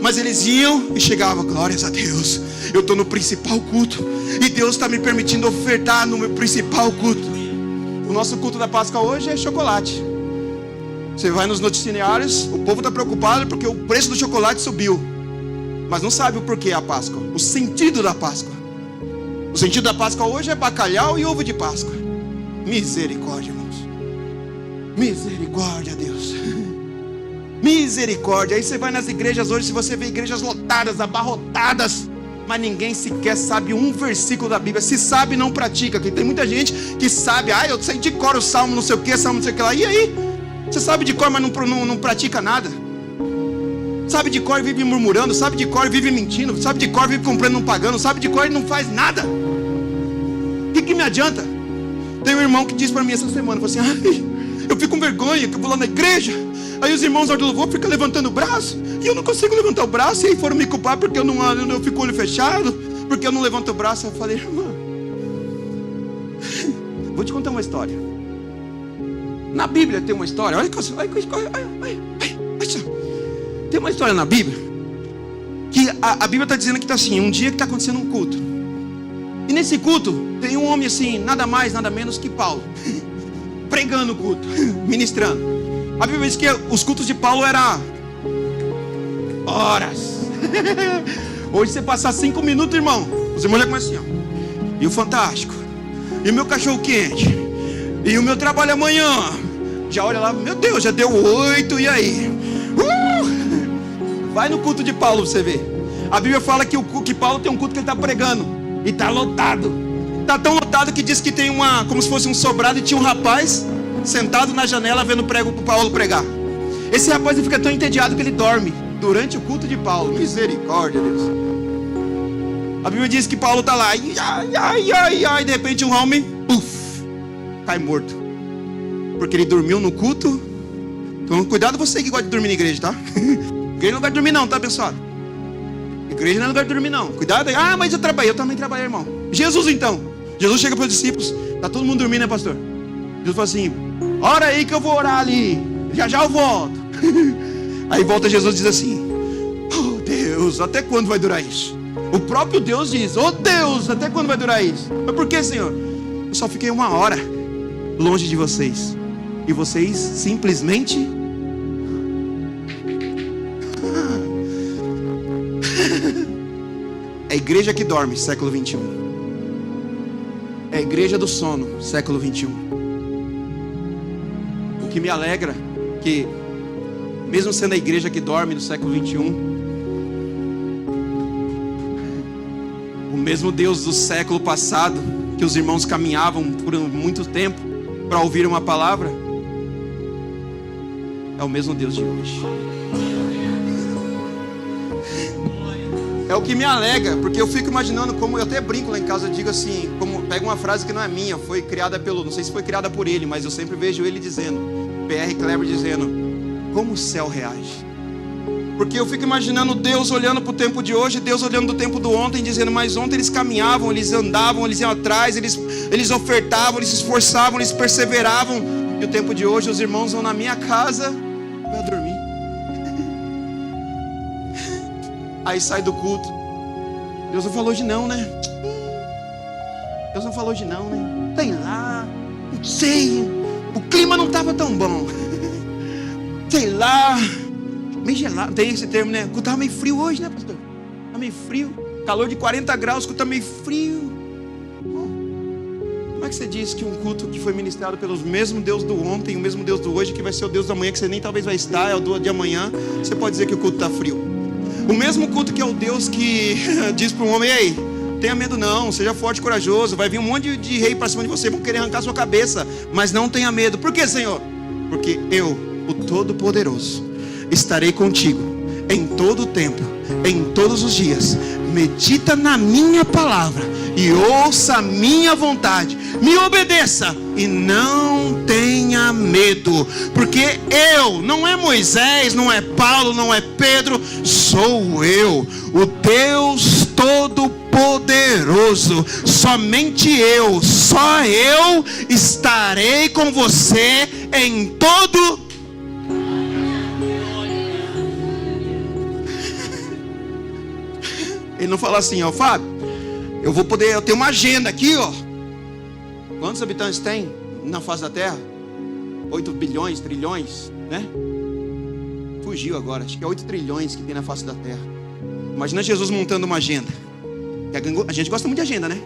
Mas eles iam e chegavam: glórias a Deus, eu estou no principal culto, e Deus está me permitindo ofertar no meu principal culto. O nosso culto da Páscoa hoje é chocolate. Você vai nos noticiários, o povo está preocupado porque o preço do chocolate subiu, mas não sabe o porquê a Páscoa, o sentido da Páscoa. O sentido da Páscoa hoje é bacalhau e ovo de Páscoa. Misericórdia, irmãos. Misericórdia, Deus. Misericórdia. Aí você vai nas igrejas hoje, se você vê igrejas lotadas, abarrotadas, mas ninguém sequer sabe um versículo da Bíblia. Se sabe, não pratica. Porque tem muita gente que sabe: ah, eu sei de cor o salmo não sei o que, salmo não sei o que lá. E aí? Você sabe de cor, mas não pratica nada. Sabe de cor e vive murmurando. Sabe de cor e vive mentindo. Sabe de cor e vive comprando e não pagando. Sabe de cor e não faz nada. O que me adianta? Tem um irmão que disse para mim essa semana, falou assim: ai, eu fico com vergonha que eu vou lá na igreja, aí os irmãos do louvor ficam levantando o braço, e eu não consigo levantar o braço, e aí foram me culpar porque eu fico com o olho fechado, porque eu não levanto o braço. Eu falei: irmã, vou te contar uma história. Na Bíblia tem uma história. Olha só. Tem uma história na Bíblia que a Bíblia está dizendo que está assim: um dia que está acontecendo um culto, e nesse culto tem um homem assim, nada mais, nada menos que Paulo, pregando o culto, ministrando. A Bíblia diz que os cultos de Paulo eram horas. Hoje você passar 5 minutos, irmão, os irmãos já começam assim, ó: e o Fantástico, e o meu cachorro quente, e o meu trabalho amanhã. Já olha lá: meu Deus, já deu 8, e aí? Vai no culto de Paulo pra você ver. A Bíblia fala que Paulo tem um culto que ele está pregando, e está lotado. Está tão lotado que diz que tem como se fosse um sobrado, e tinha um rapaz sentado na janela vendo o Paulo pregar. Esse rapaz, ele fica tão entediado que ele dorme durante o culto de Paulo. Misericórdia, Deus. A Bíblia diz que Paulo está lá, ai, de repente um homem, cai morto, porque ele dormiu no culto. Então cuidado você que gosta de dormir na igreja, tá? Igreja não é lugar de dormir não, tá, abençoado? Igreja não é lugar de dormir não. Cuidado aí. Ah, mas eu também trabalhei, irmão. Jesus então. Jesus chega para os discípulos. Tá todo mundo dormindo, né, pastor? Jesus fala assim: ora aí que eu vou orar ali. Já eu volto. Aí volta Jesus e diz assim: oh Deus, até quando vai durar isso? O próprio Deus diz: oh Deus, até quando vai durar isso? Mas por que, Senhor? Eu só fiquei 1 hora longe de vocês, e vocês simplesmente... É a igreja que dorme, século 21. É a igreja do sono, século 21. O que me alegra que, mesmo sendo a igreja que dorme no século 21, o mesmo Deus do século passado, que os irmãos caminhavam por muito tempo para ouvir uma palavra, é o mesmo Deus de hoje. É o que me alega, porque eu fico imaginando como, eu até brinco lá em casa, eu digo assim, como, pego uma frase que não é minha, foi criada pelo, não sei se foi criada por ele, mas eu sempre vejo ele dizendo, P.R. Kleber dizendo, como o céu reage. Porque eu fico imaginando Deus olhando para o tempo de hoje, Deus olhando do tempo do ontem, dizendo, mas ontem eles caminhavam, eles andavam, eles iam atrás, eles ofertavam, eles se esforçavam, eles perseveravam. E o tempo de hoje, os irmãos vão na minha casa para dormir. Aí sai do culto. Deus não falou de não, né? Deus não falou de não, né? Tem lá, não sei, o clima não estava tão bom. Sei lá, meio gelado, tem esse termo, né? O culto estava meio frio hoje, né, pastor? Está meio frio, calor de 40 graus, o culto está meio frio. Como é que você diz que um culto que foi ministrado pelo mesmo Deus do ontem, o mesmo Deus do hoje, que vai ser o Deus do amanhã, que você nem talvez vai estar, é o do de amanhã, você pode dizer que o culto está frio? O mesmo culto que é o Deus que diz para um homem, ei, tenha medo não, seja forte e corajoso, vai vir um monte de rei para cima de você, vão querer arrancar sua cabeça, mas não tenha medo. Por que, Senhor? Porque eu, o Todo-Poderoso, estarei contigo em todo o tempo, em todos os dias. Medita na minha palavra e ouça a minha vontade, me obedeça e não tenha medo, porque eu, não é Moisés, não é Paulo, não é Pedro, sou eu, o Deus Todo-Poderoso. Somente eu, só eu estarei com você em todo. Ele não fala assim, ó, Fábio, eu tenho uma agenda aqui, ó. Quantos habitantes tem na face da terra? 8 bilhões, trilhões, né? Fugiu agora, acho que é 8 trilhões que tem na face da terra. Imagina Jesus montando uma agenda. A gente gosta muito de agenda, né?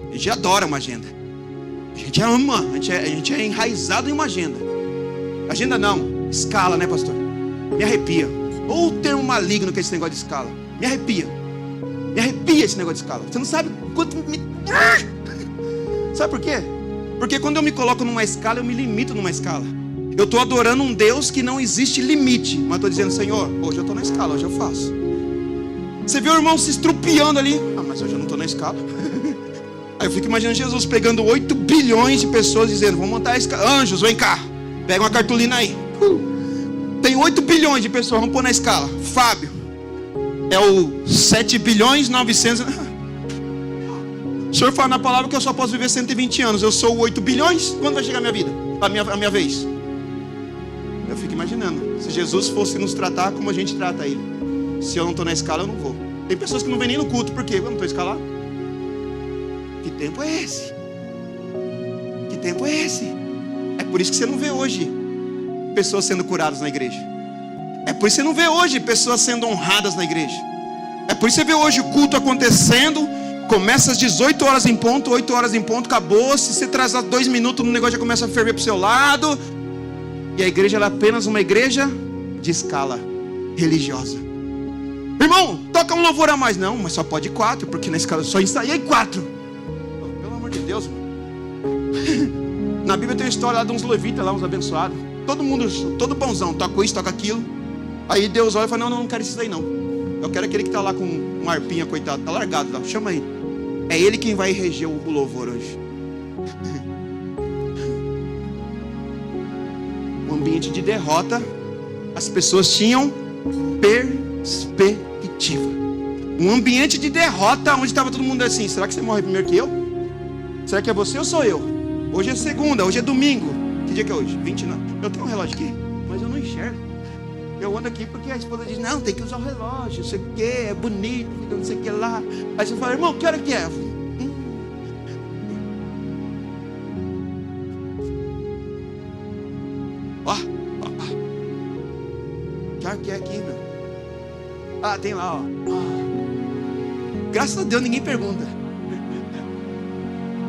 A gente adora uma agenda. A gente ama, a gente é enraizado em uma agenda. Agenda não, escala, né, pastor? Me arrepia. Ou o termo maligno que é esse negócio de escala. Me arrepia. Me arrepia esse negócio de escala. Você não sabe quanto me... Sabe por quê? Porque quando eu me coloco numa escala, eu me limito numa escala. Eu estou adorando um Deus que não existe limite. Mas estou dizendo, Senhor, hoje eu estou na escala, hoje eu faço. Você vê o irmão se estrupiando ali. Ah, mas hoje eu não estou na escala. Aí eu fico imaginando Jesus pegando 8 bilhões de pessoas dizendo, vamos montar a escala. Anjos, vem cá. Pega uma cartolina aí. Tem 8 bilhões de pessoas, vamos pôr na escala. Fábio é o 7 bilhões 900. O senhor fala na palavra que eu só posso viver 120 anos. Eu sou o 8 bilhões? Quando vai chegar a minha vida? A minha vez? Eu fico imaginando. Se Jesus fosse nos tratar como a gente trata ele. Se eu não estou na escala, eu não vou. Tem pessoas que não vêm nem no culto. Por quê? Eu não estou escalado. Que tempo é esse? Que tempo é esse? É por isso que você não vê hoje pessoas sendo curadas na igreja. É por isso que você não vê hoje pessoas sendo honradas na igreja. É por isso que você vê hoje o culto acontecendo. Começa às 18 horas em ponto, 8 horas em ponto, acabou. Se você atrasar 2 minutos, o negócio já começa a ferver para o seu lado. E a igreja ela é apenas uma igreja de escala religiosa. Irmão, toca um louvor a mais. Não, mas só pode 4, porque na escala só ensaiei 4. Pelo amor de Deus, mano. Na Bíblia tem uma história lá de uns levitas, lá, uns abençoados. Todo mundo, todo bonzão, toca isso, toca aquilo. Aí Deus olha e fala, não quero isso aí não. Eu quero aquele que está lá com uma harpinha, coitado, está largado lá, chama ele. É ele quem vai reger o louvor hoje. Um ambiente de derrota. As pessoas tinham perspectiva. Um ambiente de derrota, onde estava todo mundo assim, será que você morre primeiro que eu? Será que é você ou sou eu? Hoje é segunda, hoje é domingo. Que dia que é hoje? 29. Eu tenho um relógio aqui, mas eu não enxergo. Eu ando aqui porque a esposa diz, não, tem que usar o relógio, não sei o que, é bonito, não sei o que lá. Aí você fala, irmão, que hora que é? Ó, que hora que é aqui, meu? Ah, tem lá, ó. Graças a Deus ninguém pergunta.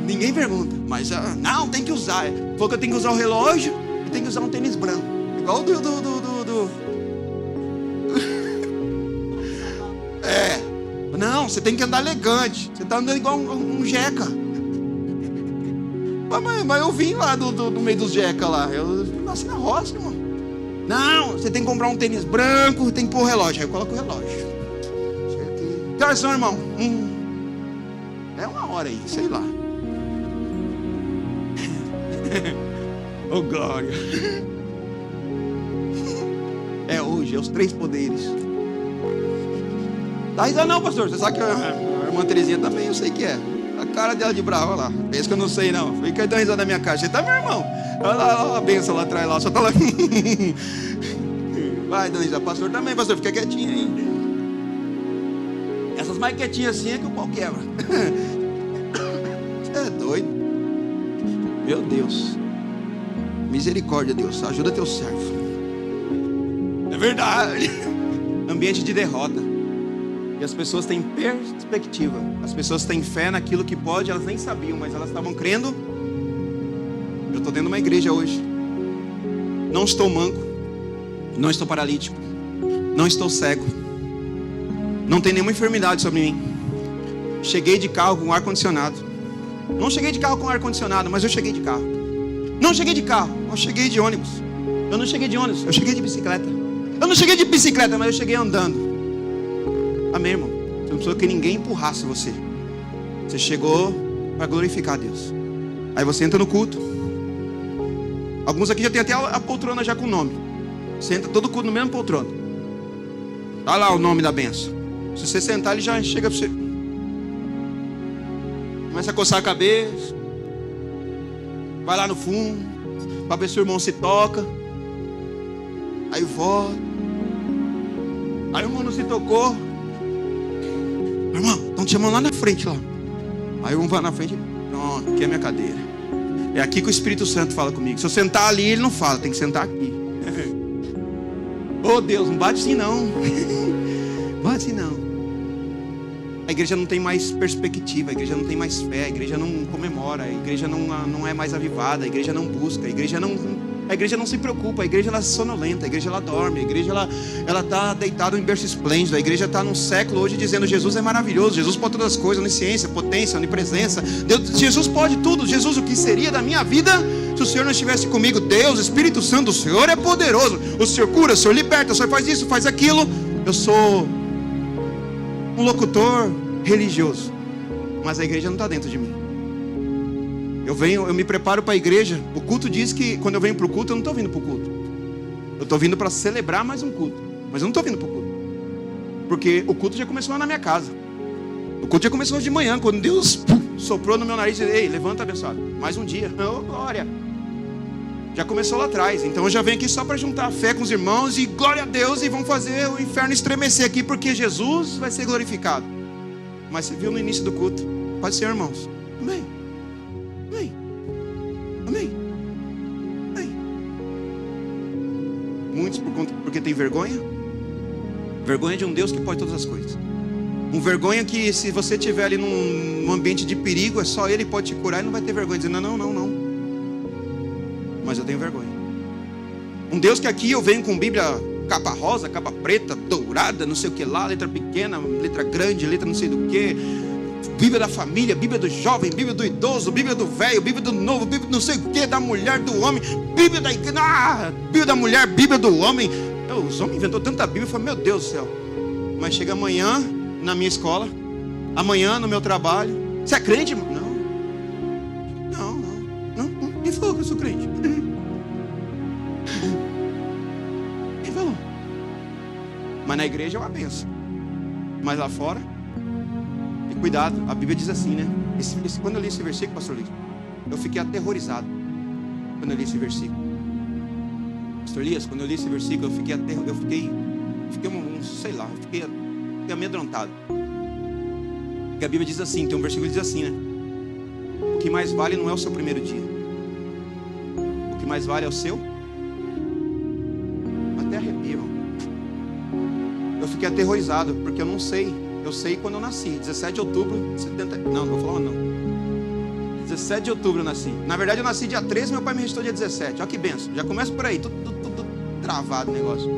Ninguém pergunta, mas não, tem que usar. Falou que eu tenho que usar o relógio e tem que usar um tênis branco. Igual o do... Não, você tem que andar elegante. Você está andando igual um jeca. Mas eu vim lá do meio dos jeca lá. Eu nasci na roça, irmão. Não, você tem que comprar um tênis branco, tem que pôr o relógio. Aí eu coloco o relógio. Que horas são, irmão? É 1 hora aí, sei lá. Oh, glória. É hoje, é os 3 poderes. Tá risada não, pastor. Você sabe que a irmã Terezinha também, eu sei que é. A cara dela de brava, olha lá. Pensa que eu não sei não. Fica dando risada na minha cara. Você tá, meu irmão? Olha lá a benção lá atrás, lá. Só tá lá. Vai, dando risada. Pastor também, pastor. Fica quietinho aí. Essas mais quietinhas assim é que o pau quebra. Você é doido. Meu Deus. Misericórdia, Deus. Ajuda teu servo. É verdade. Ambiente de derrota. E as pessoas têm perspectiva. As pessoas têm fé naquilo que pode. Elas nem sabiam, mas elas estavam crendo. Eu estou dentro de uma igreja hoje. Não estou manco. Não estou paralítico. Não estou cego. Não tem nenhuma enfermidade sobre mim. Cheguei de carro com ar-condicionado. Não cheguei de carro com ar-condicionado, mas eu cheguei de carro. Não cheguei de carro, eu cheguei de ônibus. Eu não cheguei de ônibus, eu cheguei de bicicleta. Eu não cheguei de bicicleta, mas eu cheguei andando. Amém, irmão? Você não precisou que ninguém empurrasse você. Você chegou para glorificar a Deus. Aí você entra no culto. Alguns aqui já tem até a poltrona já com o nome. Você entra todo culto no mesmo poltrona. Tá lá o nome da benção. Se você sentar, ele já chega para você. Começa a coçar a cabeça. Vai lá no fundo para ver se o irmão se toca. Aí volta. Aí o irmão não se tocou. Irmão, estão te chamando lá na frente lá. Aí um vai na frente. Pronto, aqui é a minha cadeira. É aqui que o Espírito Santo fala comigo. Se eu sentar ali, ele não fala, tem que sentar aqui. Oh Deus, não bate assim não. Bate assim não. A igreja não tem mais perspectiva, a igreja não tem mais fé, a igreja não comemora, a igreja não é mais avivada, a igreja não busca, a igreja não se preocupa, a igreja ela é sonolenta, a igreja ela dorme, a igreja ela está deitada em berço esplêndido, a igreja está num século hoje dizendo Jesus é maravilhoso, Jesus pode todas as coisas, onisciência, potência, onipresença, Deus, Jesus pode tudo. Jesus, o que seria da minha vida se o Senhor não estivesse comigo? Deus, Espírito Santo, o Senhor é poderoso, o Senhor cura, o Senhor liberta, o Senhor faz isso, faz aquilo. Eu sou um locutor religioso, mas a igreja não está dentro de mim. Eu me preparo para a igreja. O culto diz que quando eu venho para o culto, eu não estou vindo para o culto. Eu estou vindo para celebrar mais um culto, mas eu não estou vindo para o culto, porque o culto já começou lá na minha casa. O culto já começou hoje de manhã, quando Deus soprou no meu nariz e disse: ei, levanta, abençoado, mais um dia. Oh, glória. Já começou lá atrás. Então eu já venho aqui só para juntar a fé com os irmãos e glória a Deus, e vamos fazer o inferno estremecer aqui, porque Jesus vai ser glorificado. Mas você viu no início do culto. Pode ser, irmãos. Amém. Amém. Amém. Amém. Muitos porque tem vergonha. Vergonha de um Deus que pode todas as coisas. Um vergonha que se você estiver ali num ambiente de perigo, é só Ele pode te curar e não vai ter vergonha, dizendo não. Mas eu tenho vergonha. Um Deus que aqui eu venho com Bíblia capa rosa, capa preta, dourada, não sei o que lá, letra pequena, letra grande, letra não sei do que, Bíblia da família, Bíblia do jovem, Bíblia do idoso, Bíblia do velho, Bíblia do novo, Bíblia não sei o que, da mulher, do homem, Bíblia da igreja, Bíblia da mulher, Bíblia do homem. Os homens inventou tanta Bíblia, eu falei, meu Deus do céu. Mas chega amanhã na minha escola, amanhã no meu trabalho. Você é crente, irmão? Não. Quem falou que eu sou crente? Quem falou? Mas na igreja é uma benção. Mas lá fora, e cuidado, a Bíblia diz assim, né? Quando eu li esse versículo, pastor Elias, eu fiquei aterrorizado. Quando eu li esse versículo, pastor Elias, quando eu li esse versículo, eu fiquei amedrontado. Porque a Bíblia diz assim, tem um versículo que diz assim, né? O que mais vale não é o seu primeiro dia. O que mais vale é o seu. Até arrepia, irmão. Eu fiquei aterrorizado, porque eu não sei. Eu sei quando eu nasci, 17 de outubro de 70. Não vou falar não. 17 de outubro eu nasci. Na verdade eu nasci dia 13, meu pai me registrou dia 17. Olha que benção. Já começa por aí, tudo travado o negócio.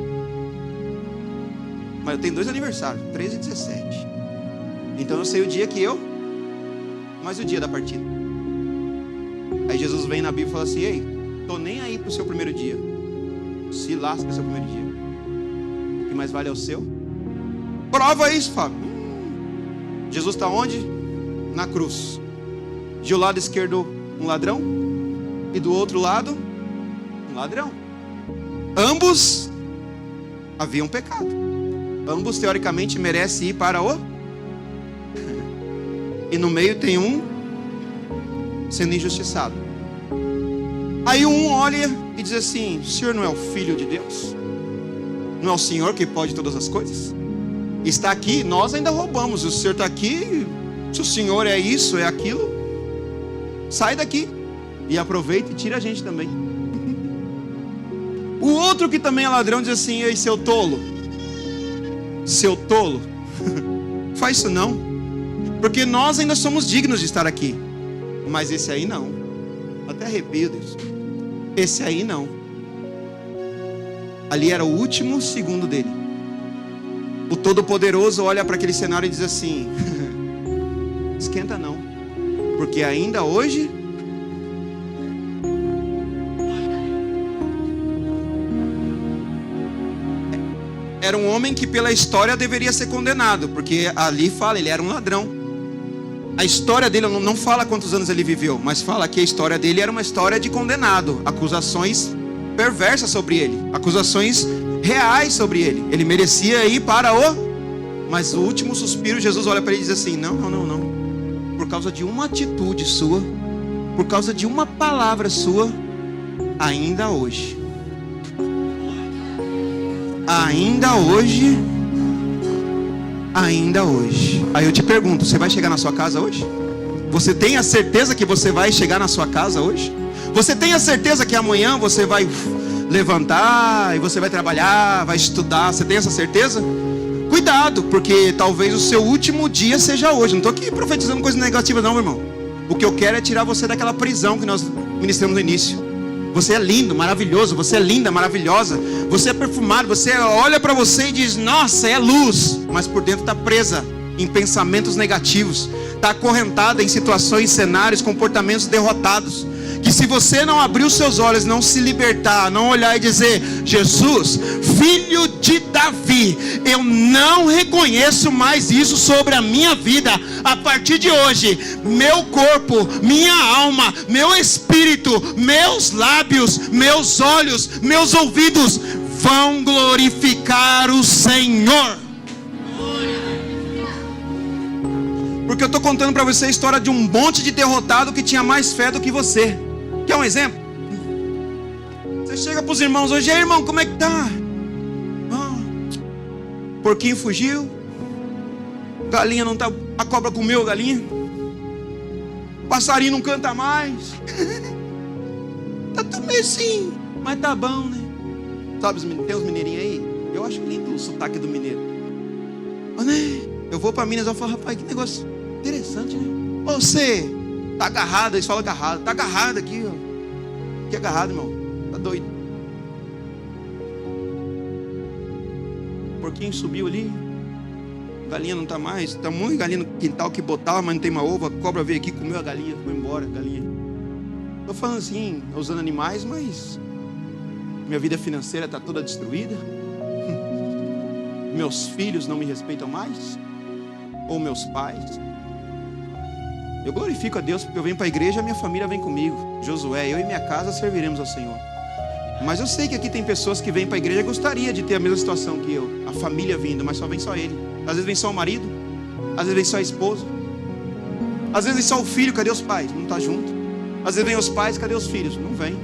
Mas eu tenho 2 aniversários, 13 e 17. Então eu sei o dia que mas o dia da partida. Aí Jesus vem na Bíblia e fala assim: ei, tô nem aí pro seu primeiro dia. Se lasca seu primeiro dia. O que mais vale é o seu. Prova isso, Fábio. Jesus está onde? Na cruz. De um lado esquerdo, um ladrão. E do outro lado, um ladrão. Ambos haviam pecado. Ambos, teoricamente, merecem ir para o... E no meio tem um sendo injustiçado. Aí um olha e diz assim: o Senhor não é o Filho de Deus? Não é o Senhor que pode todas as coisas? Está aqui, nós ainda roubamos. O Senhor está aqui. Se o Senhor é isso, é aquilo, sai daqui e aproveita e tira a gente também. O outro que também é ladrão diz assim: ei, seu tolo, seu tolo, faz isso não, porque nós ainda somos dignos de estar aqui. Mas esse aí não. Até arrepio, Deus. Esse aí não. Ali era o último segundo dele. O Todo-Poderoso olha para aquele cenário e diz assim: esquenta não, porque ainda hoje era um homem que pela história deveria ser condenado, porque ali fala, ele era um ladrão. A história dele não fala quantos anos ele viveu, mas fala que a história dele era uma história de condenado. Acusações perversas sobre ele, acusações reais sobre ele. Ele merecia ir para o... Mas o último suspiro, Jesus olha para ele e diz assim: não. Por causa de uma atitude sua, por causa de uma palavra sua, ainda hoje, aí eu te pergunto: você vai chegar na sua casa hoje? Você tem a certeza que você vai chegar na sua casa hoje? Você tem a certeza que amanhã você vai levantar e você vai trabalhar, vai estudar? Você tem essa certeza? Cuidado, porque talvez o seu último dia seja hoje. Não estou aqui profetizando coisas negativas não, meu irmão. O que eu quero é tirar você daquela prisão que nós ministramos no início. Você é lindo, maravilhoso. Você é linda, maravilhosa. Você é perfumado. Você olha para você e diz: nossa, é luz. Mas por dentro está presa em pensamentos negativos. Está acorrentada em situações, cenários, comportamentos derrotados. Que se você não abrir os seus olhos, não se libertar, não olhar e dizer: Jesus, filho de Davi, eu não reconheço mais isso sobre a minha vida. A partir de hoje, meu corpo, minha alma, meu espírito, meus lábios, meus olhos, meus ouvidos vão glorificar o Senhor. Porque eu estou contando para você a história de um monte de derrotado que tinha mais fé do que você. Quer um exemplo? Você chega para os irmãos hoje: ei, irmão, como é que tá? Porquinho fugiu, galinha não tá, a cobra comeu a galinha, passarinho não canta mais. Tá tudo meio assim, mas tá bom, né? Sabe, tem uns mineirinhos aí? Eu acho lindo o sotaque do mineiro. Né? Eu vou para Minas e falo: rapaz, que negócio interessante, né? Você tá agarrado, eles falam agarrado. Tá agarrado aqui, ó. Que agarrado, irmão. Tá doido. O porquinho subiu ali. Galinha não tá mais. Tá um monte de galinha no quintal que botava, mas não tem uma ovo. A cobra veio aqui, comeu a galinha, foi embora a galinha. Tô falando assim, usando animais, mas minha vida financeira tá toda destruída. Meus filhos não me respeitam mais. Ou meus pais. Eu glorifico a Deus porque eu venho para a igreja e a minha família vem comigo. Josué, eu e minha casa serviremos ao Senhor. Mas eu sei que aqui tem pessoas que vêm para a igreja e gostaria de ter a mesma situação que eu. A família vindo, mas só vem só ele. Às vezes vem só o marido. Às vezes vem só a esposa. Às vezes vem só o filho, cadê os pais? Não está junto. Às vezes vem os pais, cadê os filhos? Não vem.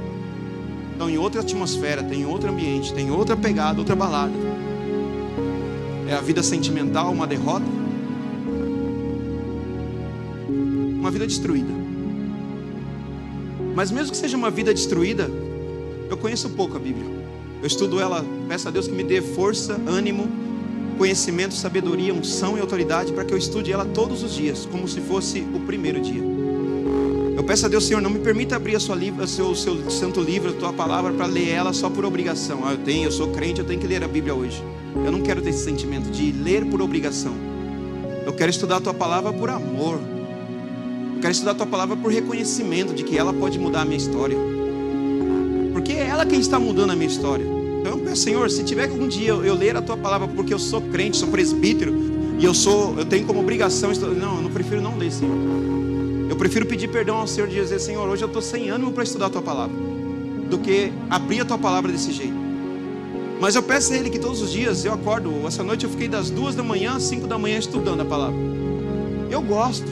Estão em outra atmosfera, tem outro ambiente, tem outra pegada, outra balada. É a vida sentimental, uma derrota. Uma vida destruída. Mas mesmo que seja uma vida destruída, eu conheço pouco a Bíblia. Eu estudo ela, peço a Deus que me dê força, ânimo, conhecimento, sabedoria, unção e autoridade para que eu estude ela todos os dias, como se fosse o primeiro dia. Eu peço a Deus: Senhor, não me permita abrir o seu santo livro, a tua palavra, para ler ela só por obrigação. Eu sou crente, eu tenho que ler a Bíblia hoje. Eu não quero ter esse sentimento de ler por obrigação. Eu quero estudar a tua palavra por amor. Eu quero estudar a tua palavra por reconhecimento de que ela pode mudar a minha história. Porque é ela quem está mudando a minha história. Então eu peço: Senhor, se tiver que algum dia eu ler a tua palavra porque eu sou crente, sou presbítero, E eu tenho como obrigação, não, eu não prefiro não ler, Senhor. Eu prefiro pedir perdão ao Senhor e dizer, Senhor, hoje eu estou sem ânimo para estudar a Tua palavra, do que abrir a Tua palavra desse jeito. Mas eu peço a Ele que todos os dias eu acordo. Essa noite eu fiquei das 2 da manhã às 5 da manhã estudando a palavra. Eu gosto.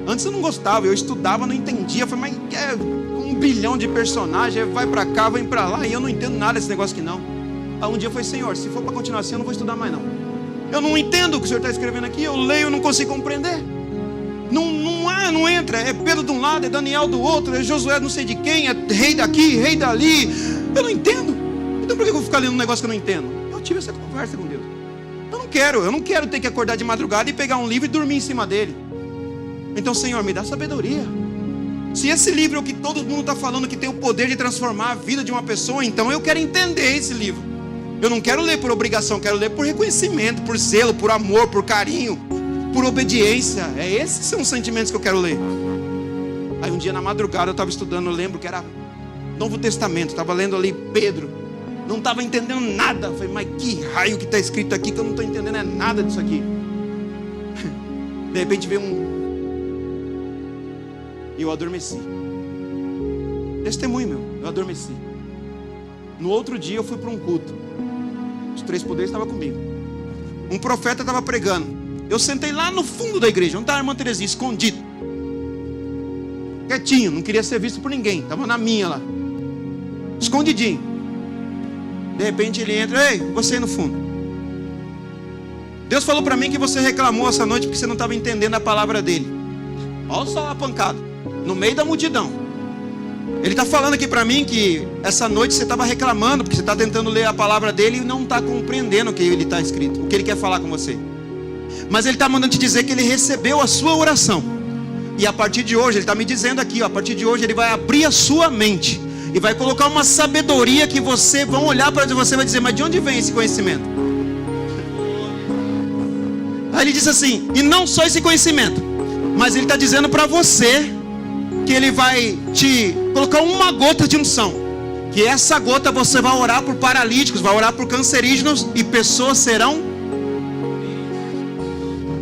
Antes eu não gostava, eu estudava, não entendia. Eu falei, mas é 1 bilhão de personagens, vai para cá, vai para lá, e eu não entendo nada desse negócio aqui não. Aí um dia eu falei, Senhor, se for para continuar assim, eu não vou estudar mais não. Eu não entendo o que o Senhor está escrevendo aqui, eu leio, eu não consigo compreender. Não entra, é Pedro de um lado, é Daniel do outro, é Josué não sei de quem, é rei daqui, rei dali. Eu não entendo. Então por que eu vou ficar lendo um negócio que eu não entendo? Eu tive essa conversa com Deus. Eu não quero ter que acordar de madrugada e pegar um livro e dormir em cima dele. Então, Senhor, me dá sabedoria. Se esse livro é o que todo mundo está falando, que tem o poder de transformar a vida de uma pessoa, então eu quero entender esse livro. Eu não quero ler por obrigação, quero ler por reconhecimento, por zelo, por amor, por carinho, por obediência. Esses são os sentimentos que eu quero ler. Aí um dia na madrugada eu estava estudando, eu lembro que era Novo Testamento, estava lendo ali Pedro, não estava entendendo nada. Eu falei, mas que raio que está escrito aqui que eu não estou entendendo nada disso aqui. De repente veio e eu adormeci. Testemunho eu adormeci. No outro dia eu fui para um culto. Os 3 poderes estavam comigo. Um profeta estava pregando. Eu sentei lá no fundo da igreja, onde estava a irmã Terezinha, escondido, quietinho, não queria ser visto por ninguém, estava na minha lá, escondidinho. De repente ele entra, ei, você aí no fundo. Deus falou para mim que você reclamou essa noite porque você não estava entendendo a palavra dele. Olha só a pancada, no meio da multidão. Ele está falando aqui para mim que essa noite você estava reclamando porque você está tentando ler a palavra dele e não está compreendendo o que ele está escrito, o que ele quer falar com você. Mas ele está mandando te dizer que ele recebeu a sua oração. E a partir de hoje, ele está me dizendo aqui, a partir de hoje ele vai abrir a sua mente e vai colocar uma sabedoria que você vão olhar para você e vai dizer, mas de onde vem esse conhecimento? Aí ele diz assim, e não só esse conhecimento, mas ele está dizendo para você que ele vai te colocar uma gota de unção, que essa gota você vai orar por paralíticos, vai orar por cancerígenos e pessoas serão.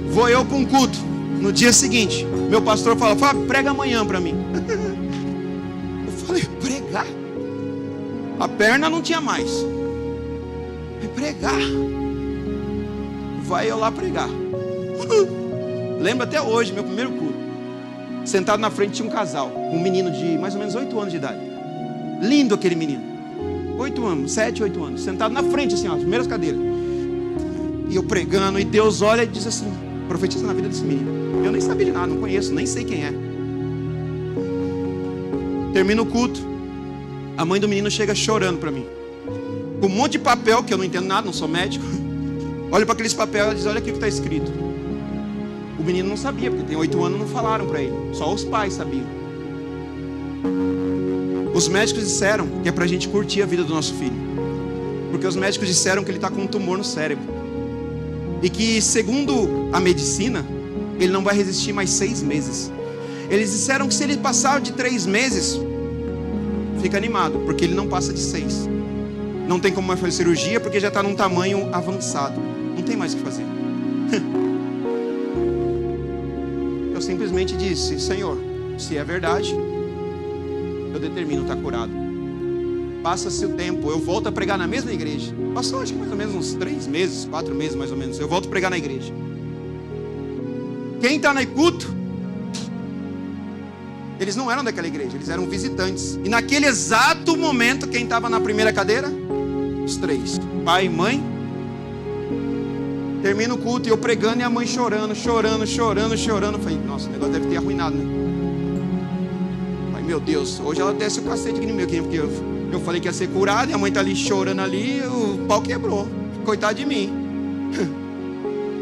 Vou eu para um culto. No dia seguinte, meu pastor falou, Fábio, prega amanhã para mim. Eu falei, pregar? A perna não tinha mais. Pregar? Vai eu lá pregar. Lembro até hoje, meu primeiro culto. Sentado na frente tinha um casal, um menino de mais ou menos 8 anos de idade. Lindo aquele menino. 8 anos, 7, 8 anos. Sentado na frente assim, ó, as primeiras cadeiras. E eu pregando, e Deus olha e diz assim, profetiza na vida desse menino. Eu nem sabia de nada, não conheço, nem sei quem é. Termina o culto. A mãe do menino chega chorando para mim, com um monte de papel, que eu não entendo nada, não sou médico. Olha para aqueles papéis e diz, olha aqui o que está escrito. O menino não sabia, porque tem 8 anos, não falaram para ele. Só os pais sabiam. Os médicos disseram que é para a gente curtir a vida do nosso filho, porque os médicos disseram que ele está com um tumor no cérebro, e que segundo a medicina, ele não vai resistir mais 6 meses. Eles disseram que se ele passar de 3 meses, fica animado, porque ele não passa de 6. Não tem como mais fazer cirurgia, porque já está num tamanho avançado. Não tem mais o que fazer. Eu simplesmente disse, Senhor, se é verdade, eu determino estar curado. Passa-se o tempo, eu volto a pregar na mesma igreja. Passou acho que mais ou menos uns 3 meses, 4 meses mais ou menos. Eu volto a pregar na igreja. Quem está no culto, eles não eram daquela igreja, eles eram visitantes. E naquele exato momento, quem estava na primeira cadeira? Os 3, pai e mãe. Termina o culto e eu pregando e a mãe chorando. Eu falei, nossa, o negócio deve ter arruinado, né? Ai, meu Deus, hoje ela desce o cacete aqui no meu, porque eu falei que ia ser curado e a mãe tá ali chorando ali, o pau quebrou. Coitado de mim.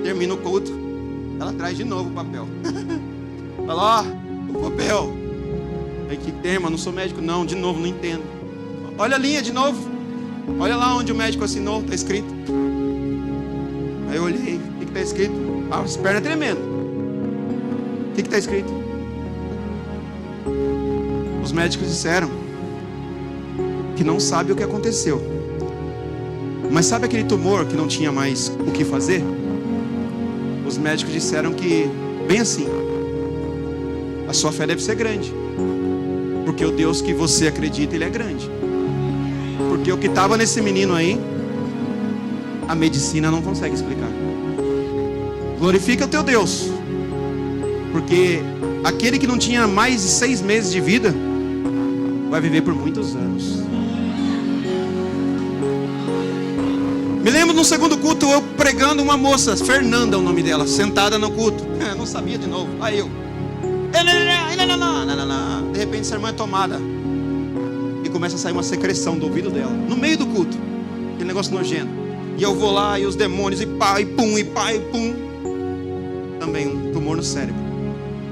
Termina o culto, ela traz de novo o papel. Fala, ó, o papel. Aí, que tema, não sou médico não, de novo, não entendo. Olha a linha de novo. Olha lá onde o médico assinou, está escrito. Aí eu olhei, o que está escrito? Ah, as pernas tremendo. O que está escrito? Os médicos disseram que não sabe o que aconteceu, mas sabe aquele tumor que não tinha mais o que fazer? Os médicos disseram que, bem assim, a sua fé deve ser grande, porque o Deus que você acredita, Ele é grande. Porque o que estava nesse menino aí, a medicina não consegue explicar. Glorifica o teu Deus, porque aquele que não tinha mais de 6 meses de vida vai viver por muitos anos. Me lembro no segundo culto eu pregando, uma moça, Fernanda é o nome dela, sentada no culto. Não sabia de novo. Aí eu, de repente essa irmã é tomada e começa a sair uma secreção do ouvido dela no meio do culto, aquele negócio nojento. E eu vou lá e os demônios e pá e pum e pá e pum. Também um tumor no cérebro.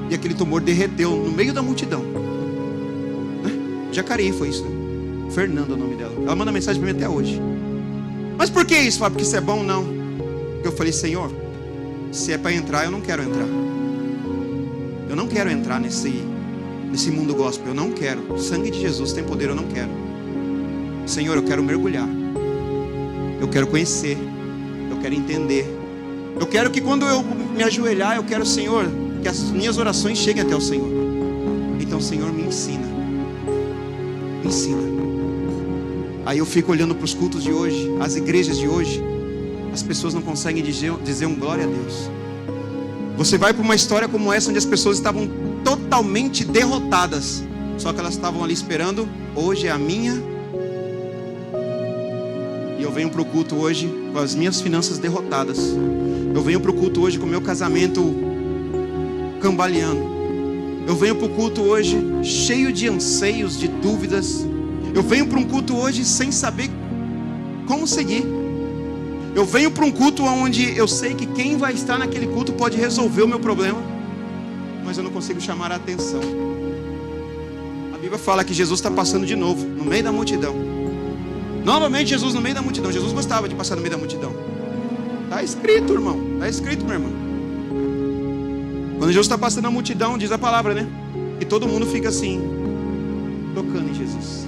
E aquele tumor derreteu no meio da multidão. Jacareí foi isso, né? Fernanda é o nome dela. Ela manda mensagem para mim até hoje. Mas por que isso, Fábio? Porque isso é bom? Não. Eu falei, Senhor, se é para entrar, eu não quero entrar. Eu não quero entrar nesse mundo gospel. Eu não quero. O sangue de Jesus tem poder, eu não quero. Senhor, eu quero mergulhar. Eu quero conhecer. Eu quero entender. Eu quero que quando eu me ajoelhar, eu quero, Senhor, que as minhas orações cheguem até o Senhor. Então, Senhor, me ensina. Me ensina. Aí eu fico olhando para os cultos de hoje, as igrejas de hoje, as pessoas não conseguem dizer um glória a Deus. Você vai para uma história como essa, onde as pessoas estavam totalmente derrotadas, só que elas estavam ali esperando, hoje é a minha. E eu venho para o culto hoje com as minhas finanças derrotadas. Eu venho para o culto hoje com o meu casamento cambaleando. Eu venho para o culto hoje cheio de anseios, de dúvidas. Eu venho para um culto hoje sem saber como seguir. Eu venho para um culto onde eu sei que quem vai estar naquele culto pode resolver o meu problema, mas eu não consigo chamar a atenção. A Bíblia fala que Jesus está passando de novo no meio da multidão. Novamente Jesus no meio da multidão. Jesus gostava de passar no meio da multidão. Está escrito, irmão. Está escrito, meu irmão. Quando Jesus está passando na multidão, diz a palavra, né? E todo mundo fica assim, tocando em Jesus.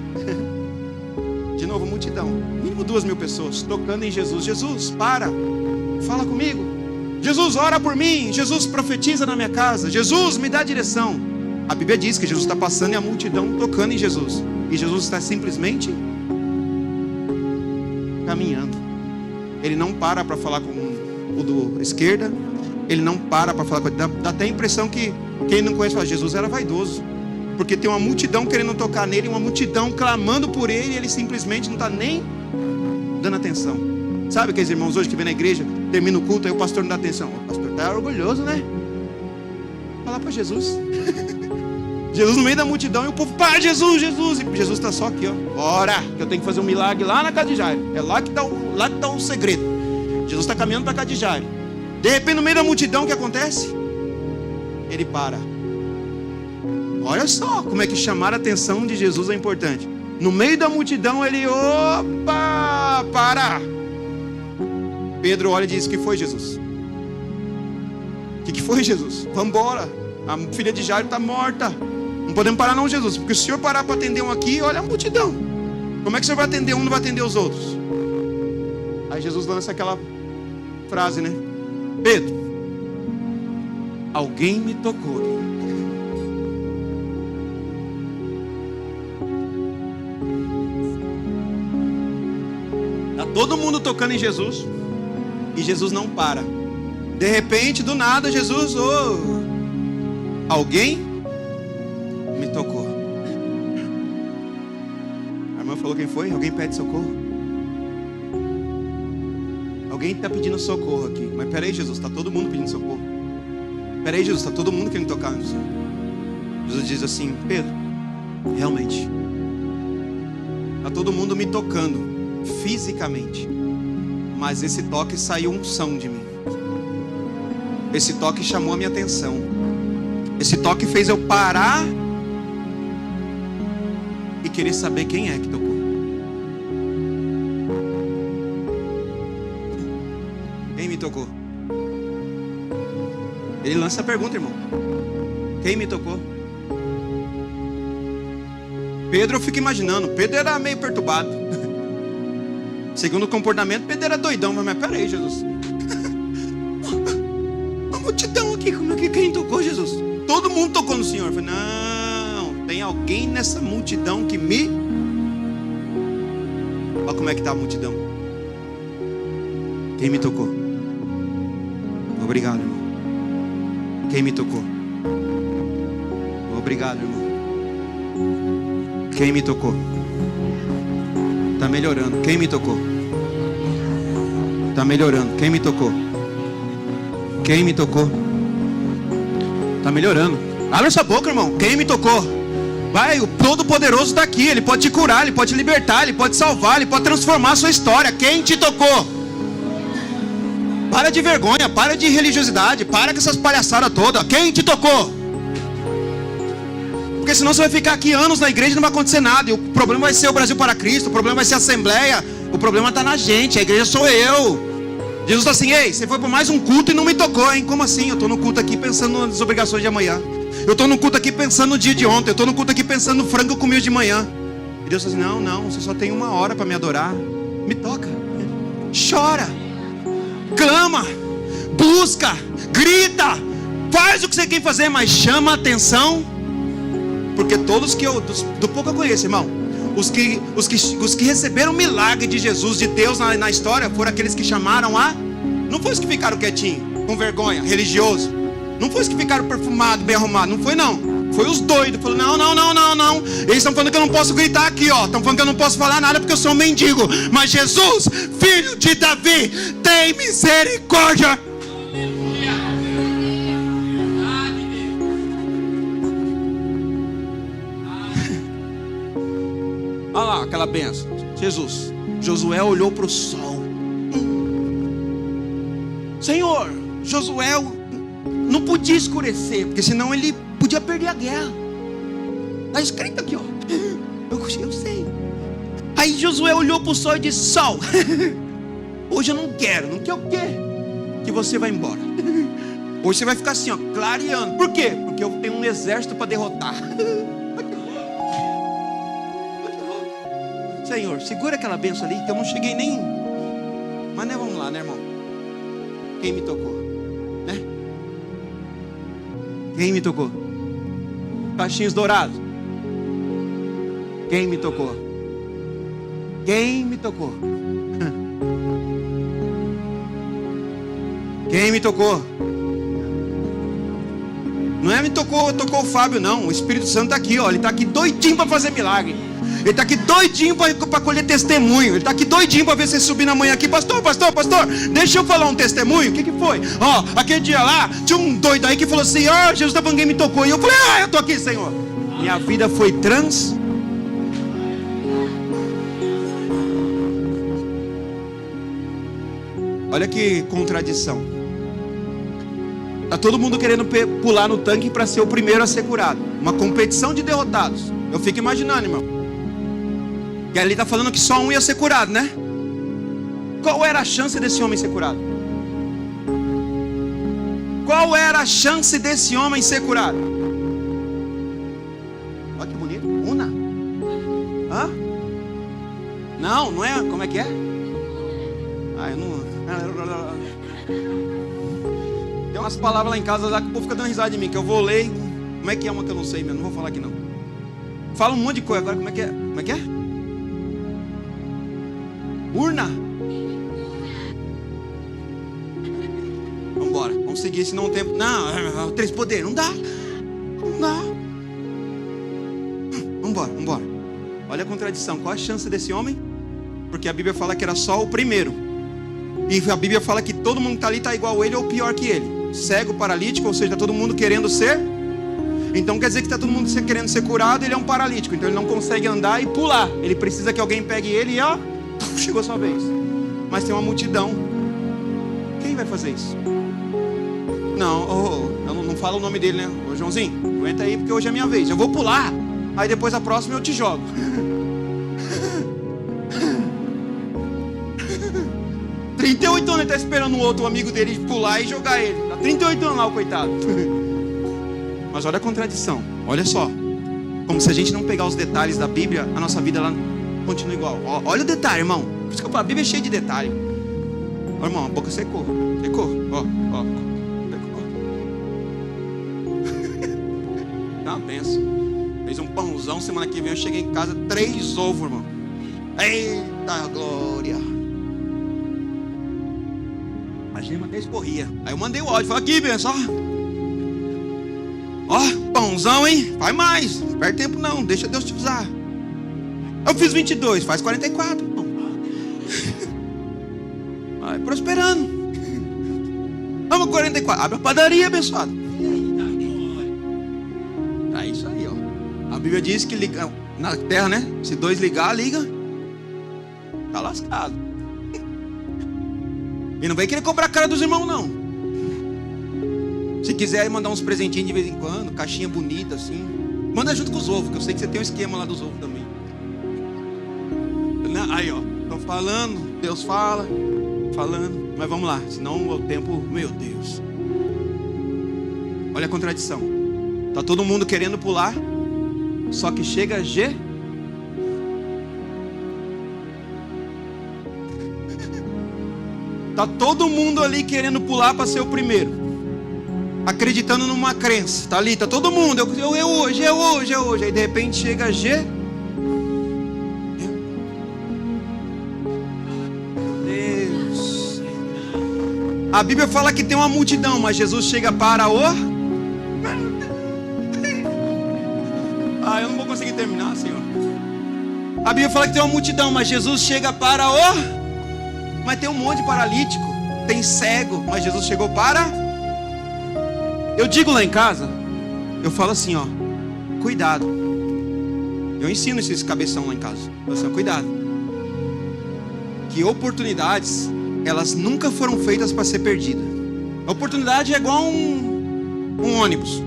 De novo, multidão, mínimo 2.000 pessoas tocando em Jesus. Jesus, para, fala comigo. Jesus, ora por mim. Jesus, profetiza na minha casa. Jesus, me dá direção. A Bíblia diz que Jesus está passando e a multidão tocando em Jesus. E Jesus está simplesmente caminhando. Ele não para falar com o do esquerda. Ele não para falar com ele. Dá até a impressão que quem não conhece fala, Jesus era vaidoso. Porque tem uma multidão querendo tocar nele, uma multidão clamando por ele, e ele simplesmente não está nem dando atenção. Sabe aqueles irmãos hoje que vem na igreja, termina o culto, aí o pastor não dá atenção. O pastor está orgulhoso, né? Fala para Jesus. Jesus no meio da multidão, e o povo, pá, Jesus, Jesus. E Jesus está só aqui, ó. Ora, que eu tenho que fazer um milagre lá na casa de Jairo. É lá que está o segredo. Jesus está caminhando para a casa de Jairo. De repente, no meio da multidão, o que acontece? Ele para. Olha só como é que chamar a atenção de Jesus é importante. No meio da multidão ele, opa, para. Pedro olha e diz, o que foi, Jesus? O que foi, Jesus? Vamos embora. A filha de Jairo está morta. Não podemos parar não, Jesus. Porque se o senhor parar para atender um aqui, olha a multidão. Como é que o senhor vai atender um e não vai atender os outros? Aí Jesus lança aquela frase, né? Pedro, alguém me tocou. Todo mundo tocando em Jesus e Jesus não para. De repente, do nada, Jesus, alguém me tocou. A irmã falou, quem foi? Alguém pede socorro? Alguém está pedindo socorro aqui. Mas peraí, Jesus, está todo mundo pedindo socorro. Peraí, Jesus, está todo mundo querendo tocar no Senhor. Jesus diz assim, Pedro, realmente está todo mundo me tocando fisicamente, mas esse toque saiu unção de mim. Esse toque chamou a minha atenção. Esse toque fez eu parar e querer saber quem é que tocou. Quem me tocou? Ele lança a pergunta, irmão. Quem me tocou? Pedro, eu fico imaginando, Pedro era meio perturbado. Segundo o comportamento, Pedro era doidão. Mas peraí, Jesus. multidão aqui, como é que quem tocou Jesus? Todo mundo tocou no Senhor. Eu falei, não, tem alguém nessa multidão que me... Olha como é que está a multidão. Quem me tocou? Obrigado, irmão. Quem me tocou? Obrigado, irmão. Quem me tocou? Está melhorando. Quem me tocou? Está melhorando. Quem me tocou? Quem me tocou? Está melhorando. Abre essa boca, irmão. Quem me tocou? Vai, o Todo-Poderoso está aqui. Ele pode te curar, Ele pode te libertar, Ele pode te salvar, Ele pode transformar a sua história. Quem te tocou? Para de vergonha, para de religiosidade, para com essas palhaçadas todas. Quem te tocou? Porque senão você vai ficar aqui anos na igreja e não vai acontecer nada. E o problema vai ser o Brasil para Cristo, o problema vai ser a Assembleia. O problema está na gente, a igreja sou eu. Jesus está assim, ei, você foi para mais um culto e não me tocou, hein? Como assim? Eu estou no culto aqui pensando nas obrigações de amanhã. Eu estou no culto aqui pensando no dia de ontem. Eu estou no culto aqui pensando no frango que eu comi de manhã. E Deus está assim, não, você só tem 1 hora para me adorar. Me toca. Chora. Clama. Busca. Grita. Faz o que você quer fazer, mas chama a atenção. Porque todos que eu, do pouco eu conheço, irmão, os que receberam o milagre de Jesus, de Deus na história, foram aqueles que chamaram a... Não foi os que ficaram quietinhos, com vergonha, religioso. Não foi os que ficaram perfumados, bem arrumados. Não foi não. Foi os doidos. Falou, não. Eles estão falando que eu não posso gritar aqui, ó. Estão falando que eu não posso falar nada porque eu sou um mendigo. Mas Jesus, filho de Davi, tem misericórdia. Olha lá, aquela benção. Jesus. Josué olhou para o sol. Senhor, Josué não podia escurecer, porque senão ele podia perder a guerra. Está escrito aqui, ó. Eu sei. Aí Josué olhou para o sol e disse, sol, hoje eu não quero o quê? Que você vai embora. Hoje você vai ficar assim, ó, clareando. Por quê? Porque eu tenho um exército para derrotar. Senhor, segura aquela bênção ali, que eu não cheguei nem... Mas né, vamos lá, né, irmão? Quem me tocou? Né? Quem me tocou? Cachinhos dourados. Quem me tocou? Quem me tocou? Quem me tocou? Não é me tocou o Fábio, não. O Espírito Santo está aqui, ó. Ele está aqui doidinho para fazer milagre. Ele está aqui doidinho para colher testemunho. Ele está aqui doidinho para ver você subir na manhã aqui. Pastor, deixa eu falar um testemunho. O que foi? Ó, aquele dia lá, tinha um doido aí que falou assim, ó, Jesus da ninguém me tocou. E eu falei, eu estou aqui, Senhor. Minha vida foi Olha que contradição. Está todo mundo querendo pular no tanque para ser o primeiro a ser curado. Uma competição de derrotados. Eu fico imaginando, irmão. Que ali está falando que só um ia ser curado, né? Qual era a chance desse homem ser curado? Qual era a chance desse homem ser curado? Olha que bonito. Una. Hã? Não é? Como é que é? Ah, eu não... Tem umas palavras lá em casa lá que o povo fica dando risada de mim, que eu vou ler. Como é que é uma que eu não sei mesmo? Não vou falar aqui não. Fala um monte de coisa agora. Como é que é? Como é que é? Urna. Vamos embora. Vamos seguir, senão o tempo... Não, 3 poderes. Não dá. Vamos embora. Olha a contradição. Qual a chance desse homem? Porque a Bíblia fala que era só o primeiro. E a Bíblia fala que todo mundo que está ali está igual a ele ou pior que ele. Cego, paralítico, ou seja, está todo mundo querendo ser. Então quer dizer que está todo mundo querendo ser curado. Ele é um paralítico, então ele não consegue andar e pular. Ele precisa que alguém pegue ele e ó, chegou a sua vez. Mas tem uma multidão. Quem vai fazer isso? Não fala o nome dele, né? Ô Joãozinho, aguenta aí porque hoje é minha vez. Eu vou pular, aí depois a próxima eu te jogo. 38 anos ele está esperando um outro amigo dele pular e jogar ele. Está 38 anos lá o coitado. Mas olha a contradição. Olha só. Como se a gente não pegar os detalhes da Bíblia, a nossa vida lá continua igual. Olha o detalhe, irmão. Por isso que eu falo, a Bíblia é cheia de detalhe. Ó, irmão, a boca secou. Secou. Ó. Secou. É uma benção. Fez um pãozão, semana que vem eu cheguei em casa, 3 ovos, irmão. Eita glória. A gema até escorria. Aí eu mandei o áudio, falei, aqui, benção, ó, pãozão, hein? Faz mais, não perde tempo não, deixa Deus te usar. Eu fiz 22, faz 44, irmão. Vai prosperando. Vamos 44, abre a padaria, abençoado. É isso aí, ó. A Bíblia diz que liga, na terra, né? Se 2 ligar, liga. Tá lascado. E não vem querer cobrar a cara dos irmãos, não. Se quiser mandar uns presentinhos de vez em quando, caixinha bonita assim, manda junto com os ovos, que eu sei que você tem um esquema lá dos ovos também. Aí, ó, estão falando, Deus fala, falando, mas vamos lá, senão o tempo, meu Deus. Olha a contradição. Tá todo mundo querendo pular, só que chega G. Tá todo mundo ali querendo pular para ser o primeiro, acreditando numa crença. Tá ali, tá todo mundo. Eu hoje. Aí de repente chega G. Deus. A Bíblia fala que tem uma multidão, mas Jesus chega para o. Eu não vou conseguir terminar, Senhor. A Bíblia fala que tem uma multidão, mas Jesus chega para o. Mas tem um monte de paralítico, tem cego, mas Jesus chegou para. Eu digo lá em casa, eu falo assim, ó, cuidado. Eu ensino esses cabeção lá em casa. Eu falo assim, ó, cuidado. Que oportunidades, elas nunca foram feitas para ser perdida. A oportunidade é igual um ônibus.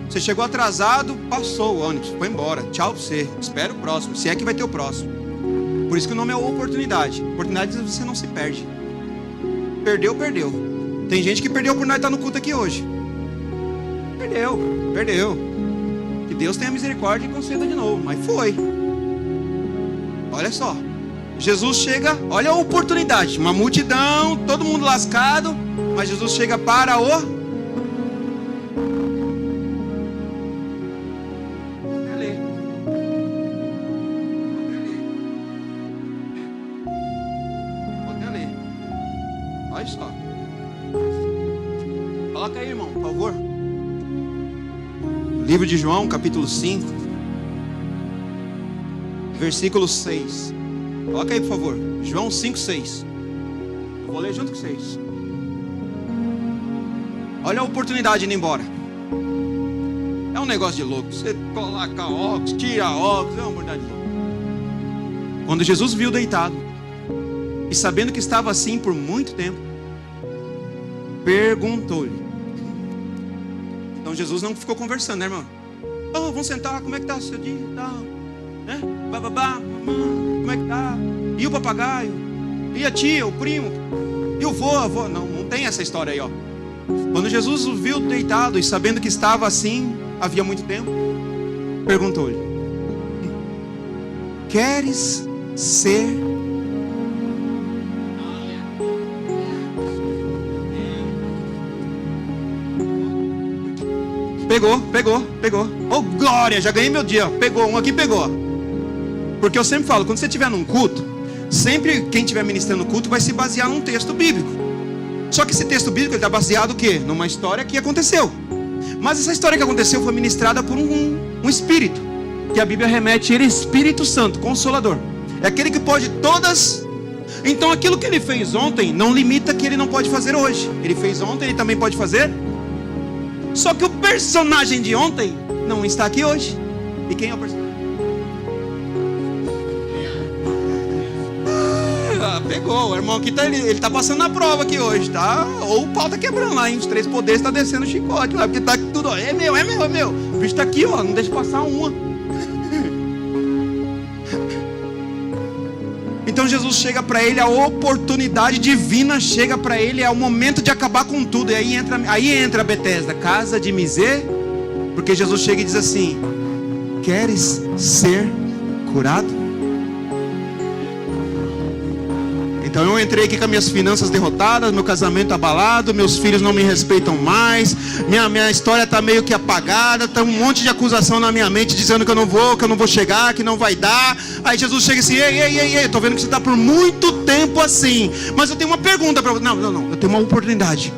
Você chegou atrasado, passou o ônibus, foi embora. Tchau pra você. Espera o próximo, se é que vai ter o próximo. Por isso que o nome é oportunidade. Oportunidade você não se perde. Perdeu. Tem gente que perdeu por nós estar no culto aqui hoje. Perdeu. Que Deus tenha misericórdia e conceda de novo. Mas foi. Olha só. Jesus chega, olha a oportunidade. Uma multidão, todo mundo lascado. Mas Jesus chega para o. Olha só. Coloca aí, irmão, por favor. Livro de João, capítulo 5, versículo 6. Coloca aí, por favor. João 5, 6. Eu vou ler junto com vocês. Olha a oportunidade de ir embora. É um negócio de louco. Você coloca óculos, tira óculos. É uma oportunidade de louco. Quando Jesus viu deitado, e sabendo que estava assim por muito tempo, perguntou-lhe. Então Jesus não ficou conversando, né, irmão? Oh, vamos sentar, como é que tá o seu dia? Tá, né? Bababá, como é que tá? E o papagaio? E a tia, o primo? E o vô, a avó? Não tem essa história aí, ó. Quando Jesus o viu deitado e sabendo que estava assim havia muito tempo, perguntou-lhe: queres ser? Pegou. Oh, glória, já ganhei meu dia. Pegou, um aqui pegou. Porque eu sempre falo, quando você estiver num culto, sempre quem estiver ministrando o culto vai se basear num texto bíblico. Só que esse texto bíblico está baseado o quê? Numa história que aconteceu. Mas essa história que aconteceu foi ministrada por um espírito, que a Bíblia remete a ele, Espírito Santo, Consolador. É aquele que pode todas. Então aquilo que ele fez ontem não limita que ele não pode fazer hoje. Ele fez ontem, ele também pode fazer. Só que o personagem de ontem não está aqui hoje. E quem é o personagem? Pegou, o irmão aqui tá, ele tá passando na prova aqui hoje, tá? Ou o pau tá quebrando lá, hein? Os 3 poderes tá descendo o chicote lá, porque tá tudo, ó, é meu. O bicho tá aqui, ó, não deixa passar uma. Então Jesus chega para ele, a oportunidade divina chega para ele, é o momento de acabar com tudo. E aí entra a Betesda, casa de miser, porque Jesus chega e diz assim: queres ser curado? Então eu entrei aqui com as minhas finanças derrotadas, meu casamento abalado, meus filhos não me respeitam mais, minha história está meio que apagada, está um monte de acusação na minha mente dizendo que eu não vou chegar, que não vai dar. Aí Jesus chega assim: ei, eu estou vendo que você está por muito tempo assim, mas eu tenho uma pergunta para você. Não, eu tenho uma oportunidade.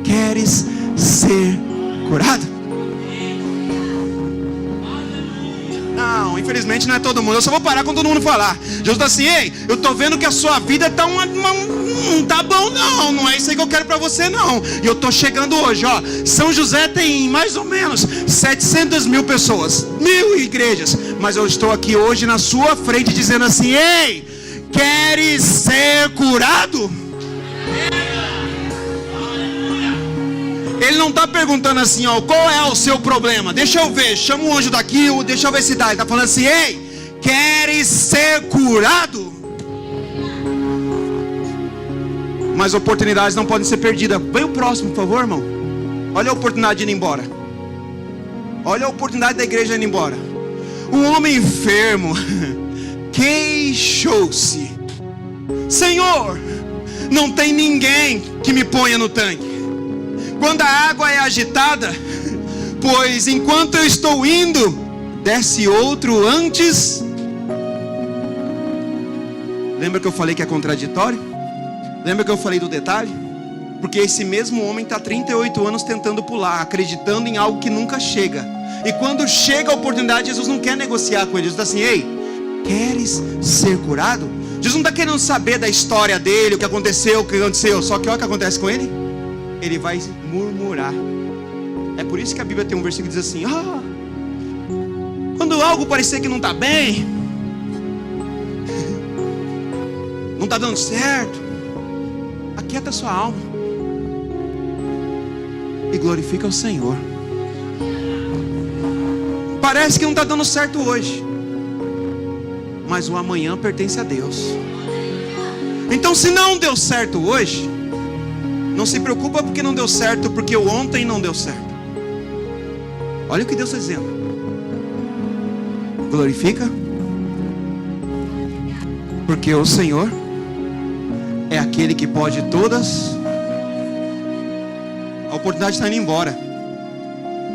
Queres ser curado? Não, infelizmente não é todo mundo. Eu só vou parar quando todo mundo falar. Jesus está assim: ei, eu estou vendo que a sua vida está não tá bom, não é isso aí que eu quero para você, não. E eu estou chegando hoje, ó. São José tem mais ou menos 700 mil pessoas, 1000 igrejas, mas eu estou aqui hoje na sua frente dizendo assim: ei, queres ser curado? Ele não está perguntando assim, ó, qual é o seu problema? Deixa eu ver, chama um anjo daqui, deixa eu ver se dá. Ele está falando assim: ei, queres ser curado? Mas oportunidades não podem ser perdidas. Vem o próximo, por favor, irmão. Olha a oportunidade de ir embora. Olha a oportunidade da igreja indo embora. Um homem enfermo queixou-se: Senhor, não tem ninguém que me ponha no tanque quando a água é agitada, pois enquanto eu estou indo, desce outro antes. Lembra que eu falei que é contraditório? Lembra que eu falei do detalhe? Porque esse mesmo homem está 38 anos tentando pular, acreditando em algo que nunca chega. E quando chega a oportunidade, Jesus não quer negociar com ele. Jesus está assim: ei, queres ser curado? Jesus não está querendo saber da história dele, o que aconteceu. Só que olha o que acontece com ele. Ele vai murmurar. É por isso que a Bíblia tem um versículo que diz assim: quando algo parecer que não está bem, não está dando certo, aquieta a sua alma e glorifica o Senhor. Parece que não está dando certo hoje, mas o amanhã pertence a Deus. Então, se não deu certo hoje, não se preocupa porque não deu certo, porque o ontem não deu certo. Olha o que Deus está dizendo: glorifica, porque o Senhor é aquele que pode todas. A oportunidade está indo embora.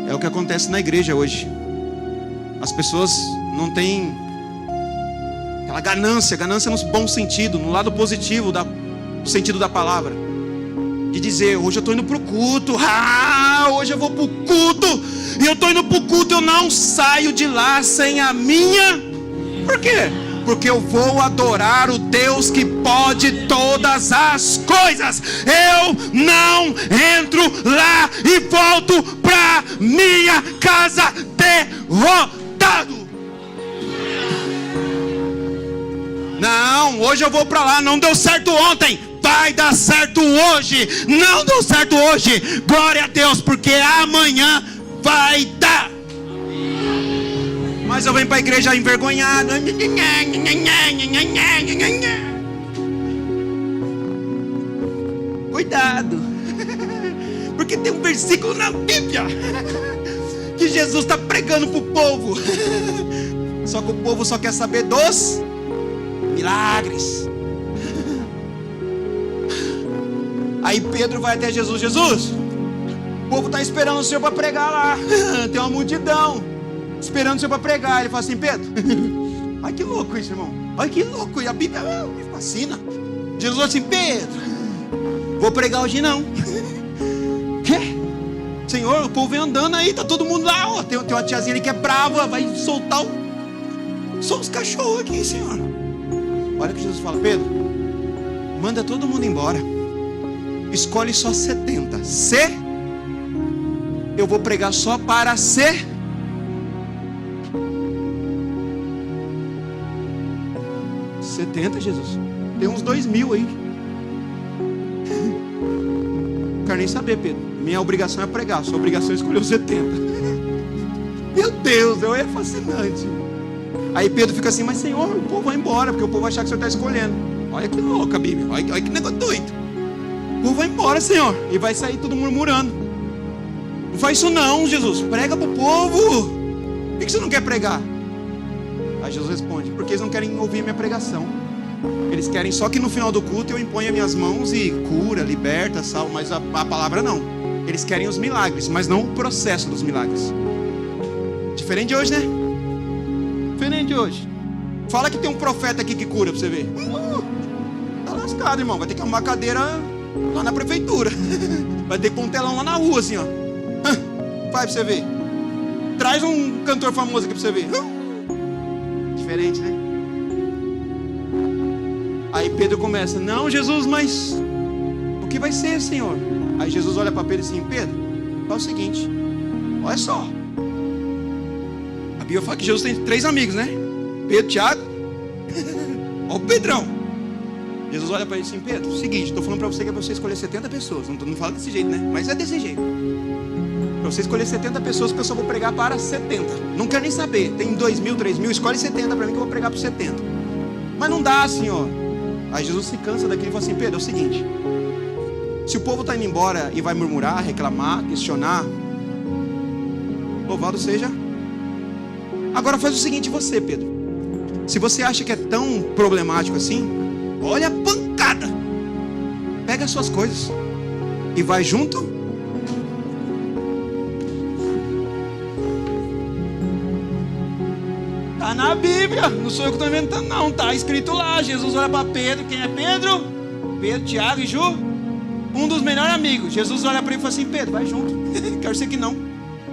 É o que acontece na igreja hoje. As pessoas não têm aquela ganância no bom sentido, no lado positivo do sentido da palavra, de dizer: hoje eu estou indo para o culto, hoje eu vou para o culto, e eu estou indo para o culto, eu não saio de lá sem a minha. Por quê? Porque eu vou adorar o Deus que pode todas as coisas. Eu não entro lá e volto para minha casa derrotado. Não, hoje eu vou para lá, não deu certo ontem, vai dar certo hoje. Não deu certo hoje, glória a Deus, porque amanhã vai dar. Mas eu venho para a igreja envergonhado. Cuidado, porque tem um versículo na Bíblia que Jesus está pregando para o povo. Só que o povo só quer saber dos milagres. Aí Pedro vai até Jesus: Jesus, o povo está esperando o Senhor para pregar lá. Tem uma multidão esperando o Senhor para pregar. Ele fala assim: Pedro, ai que louco isso, irmão. Ai que louco. E a Bíblia me fascina. Jesus falou assim: Pedro, vou pregar hoje não. Quê? Senhor, o povo vem andando aí, tá todo mundo lá, ó. Tem uma tiazinha ali que é brava, vai soltar os cachorros aqui, Senhor. Olha o que Jesus fala: Pedro, manda todo mundo embora, escolhe só 70. Eu vou pregar só para 70, Jesus. Tem uns 2000 aí. Não quero nem saber, Pedro. Minha obrigação é pregar, sua obrigação é escolher os 70. Meu Deus, é fascinante. Aí Pedro fica assim: mas Senhor, o povo vai embora, porque o povo vai achar que o Senhor está escolhendo. Olha que louca a Bíblia, olha que negócio doido. O povo vai embora, Senhor, e vai sair todo murmurando. Não faz isso não, Jesus, prega para o povo. Por que você não quer pregar? Aí Jesus responde: porque eles não querem ouvir a minha pregação. Eles querem só que no final do culto eu imponha minhas mãos e cura, liberta, salva, mas a palavra não. Eles querem os milagres, mas não o processo dos milagres. Diferente hoje, né? Diferente hoje. Fala que tem um profeta aqui que cura pra você ver. Tá lascado, irmão. Vai ter que arrumar uma cadeira lá na prefeitura. Vai ter que pôr um telão lá na rua, assim, ó. Vai pra você ver. Traz um cantor famoso aqui pra você ver. Diferente, né? Aí Pedro começa: não, Jesus, mas o que vai ser, Senhor? Aí Jesus olha para Pedro assim: Pedro, é o seguinte, olha só. A Bíblia fala que Jesus tem 3 amigos, né? Pedro, Tiago, olha o Pedrão. Jesus olha para ele assim: Pedro, é o seguinte, estou falando para você que é para você escolher 70 pessoas. Não fala desse jeito, né? Mas é desse jeito. Para você escolher 70 pessoas, porque eu só vou pregar para 70. Não quero nem saber, tem 2.000, 3.000, escolhe 70 para mim que eu vou pregar para 70. Mas não dá, Senhor. Aí Jesus se cansa daquilo e fala assim: Pedro, é o seguinte, se o povo está indo embora e vai murmurar, reclamar, questionar, louvado seja. Agora faz o seguinte você, Pedro. Se você acha que é tão problemático assim, olha a pancada. Pega as suas coisas e vai junto. Tá na Bíblia, não sou eu que estou inventando não, tá escrito lá. Jesus olha para Pedro, quem é Pedro? Pedro, Tiago e Ju, um dos melhores amigos. Jesus olha para ele e fala assim: Pedro, vai junto. Quero ser que não.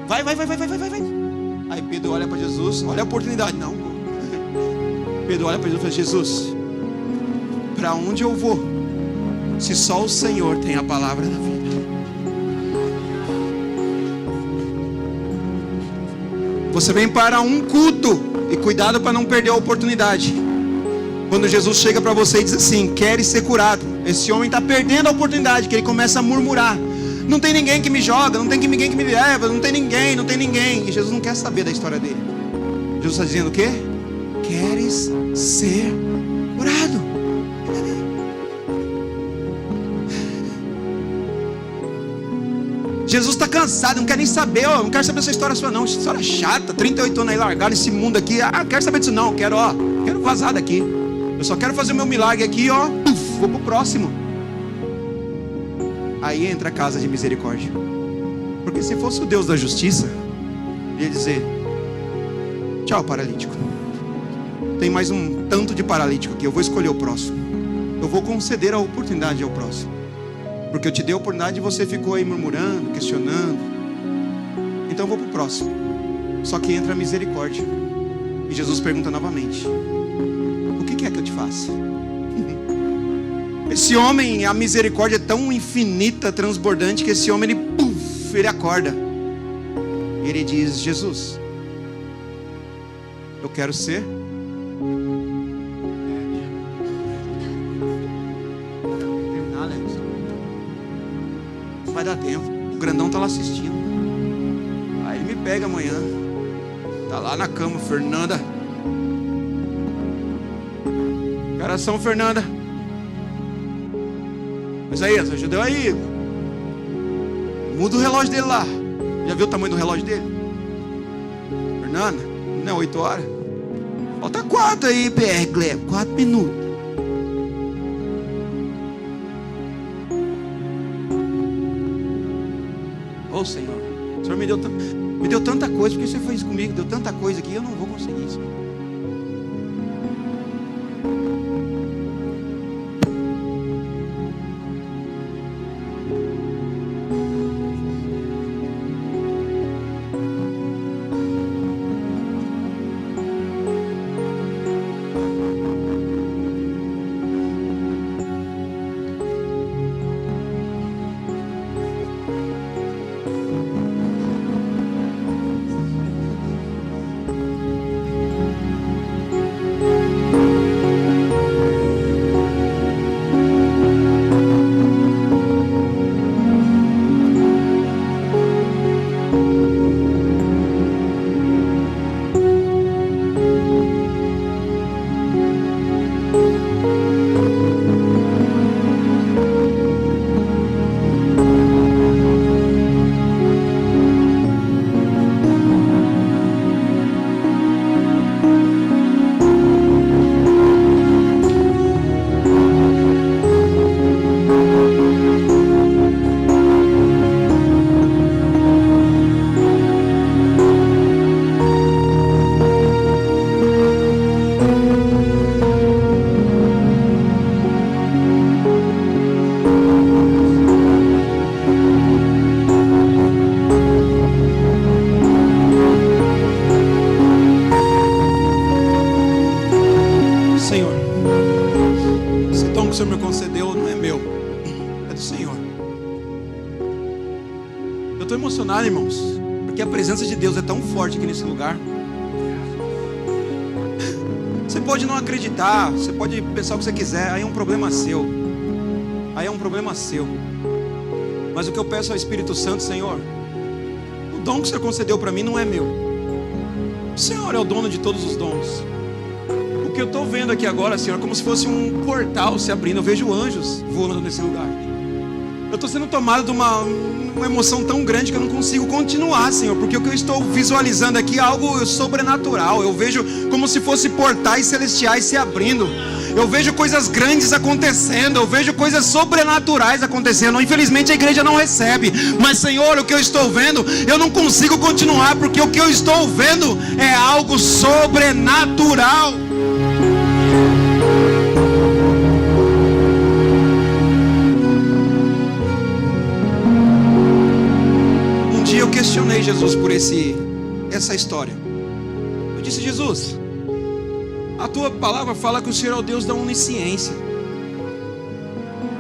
Vai. Aí Pedro olha para Jesus, olha a oportunidade, não. Pedro olha para Jesus e fala: Jesus, para onde eu vou, se só o Senhor tem a palavra da vida? Você vem para um culto, e cuidado para não perder a oportunidade. Quando Jesus chega para você e diz assim: queres ser curado? Esse homem está perdendo a oportunidade, que ele começa a murmurar: não tem ninguém que me joga, não tem ninguém que me leva, não tem ninguém. E Jesus não quer saber da história dele. Jesus está dizendo o quê? Queres ser curado? Jesus está cansado, não quer nem saber, não quero saber essa história sua não, essa história chata, 38 anos aí largaram esse mundo aqui, quero saber disso não, quero vazar daqui, eu só quero fazer o meu milagre aqui, vou pro próximo. Aí entra a casa de misericórdia, porque se fosse o Deus da justiça, ele ia dizer: tchau, paralítico, tem mais um tanto de paralítico aqui, eu vou escolher o próximo, eu vou conceder a oportunidade ao próximo. Porque eu te dei a oportunidade e você ficou aí murmurando, questionando. Então eu vou para o próximo. Só que entra a misericórdia. E Jesus pergunta novamente: o que é que eu te faço? Esse homem, a misericórdia é tão infinita, transbordante, que esse homem, ele acorda. Ele diz: Jesus, eu quero ser. Vai dar tempo, o grandão tá lá assistindo. Aí ele me pega amanhã, tá lá na cama, Fernanda. Coração, Fernanda. Mas aí, ajudou aí. Muda o relógio dele lá. Já viu o tamanho do relógio dele? Fernanda, não é 8 horas. Falta 4 aí, PR Gleb, 4 minutos. Ô Senhor, o Senhor me deu tanta coisa, porque você fez comigo, deu tanta coisa aqui, eu não vou conseguir isso. Esse dom que o Senhor me concedeu não é meu, é do Senhor. Eu estou emocionado, irmãos, porque a presença de Deus é tão forte aqui nesse lugar. Você pode não acreditar, você pode pensar o que você quiser, aí é um problema seu. Aí é um problema seu. Mas o que eu peço ao Espírito Santo, Senhor, o dom que o Senhor concedeu para mim não é meu. O Senhor é o dono de todos os dons. O que eu estou vendo aqui agora, Senhor, é como se fosse um portal se abrindo. Eu vejo anjos voando nesse lugar. Eu estou sendo tomado de uma emoção tão grande que eu não consigo continuar, Senhor, porque o que eu estou visualizando aqui é algo sobrenatural. Eu vejo como se fosse portais celestiais se abrindo. Eu vejo coisas grandes acontecendo. Eu vejo coisas sobrenaturais acontecendo. Infelizmente a igreja não recebe. Mas, Senhor, o que eu estou vendo, eu não consigo continuar, porque o que eu estou vendo é algo sobrenatural. Eu questionei Jesus por essa história. Eu disse: Jesus, a tua palavra fala que o Senhor é o Deus da onisciência.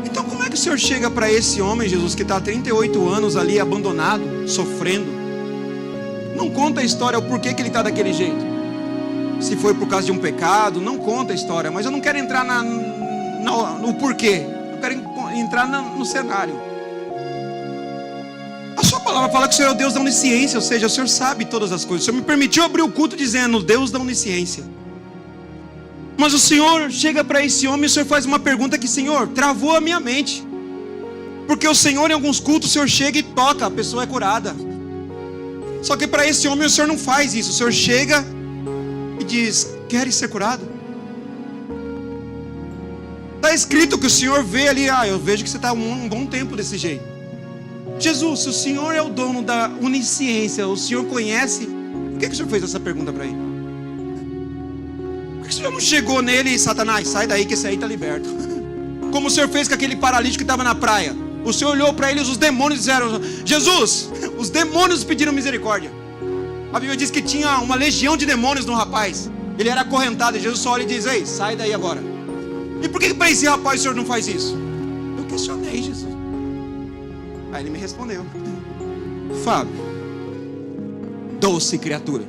Então como é que o Senhor chega para esse homem, Jesus, que está há 38 anos ali abandonado, sofrendo? Não conta a história, o porquê que ele está daquele jeito. Se foi por causa de um pecado, não conta a história. Mas eu não quero entrar no porquê. Eu quero entrar no cenário. A sua palavra fala que o Senhor é o Deus da onisciência, ou seja, o Senhor sabe todas as coisas. O Senhor me permitiu abrir o culto dizendo Deus da onisciência. Mas o Senhor chega para esse homem e o Senhor faz uma pergunta que, Senhor, travou a minha mente. Porque o Senhor, em alguns cultos, o Senhor chega e toca, a pessoa é curada. Só que para esse homem o Senhor não faz isso. O Senhor chega e diz: queres ser curado? Está escrito que o Senhor vê ali: eu vejo que você está um bom tempo desse jeito. Jesus, se o Senhor é o dono da onisciência, o Senhor conhece, por que o Senhor fez essa pergunta para ele? Por que o Senhor não chegou nele e: Satanás, sai daí que esse aí está liberto? Como o Senhor fez com aquele paralítico que estava na praia. O Senhor olhou para ele e os demônios disseram: Jesus, os demônios pediram misericórdia. A Bíblia diz que tinha uma legião de demônios no rapaz. Ele era acorrentado e Jesus só olha e diz: ei, sai daí agora. E por que para esse rapaz o Senhor não faz isso? Eu questionei Jesus. Aí ele me respondeu: Fábio, doce criatura.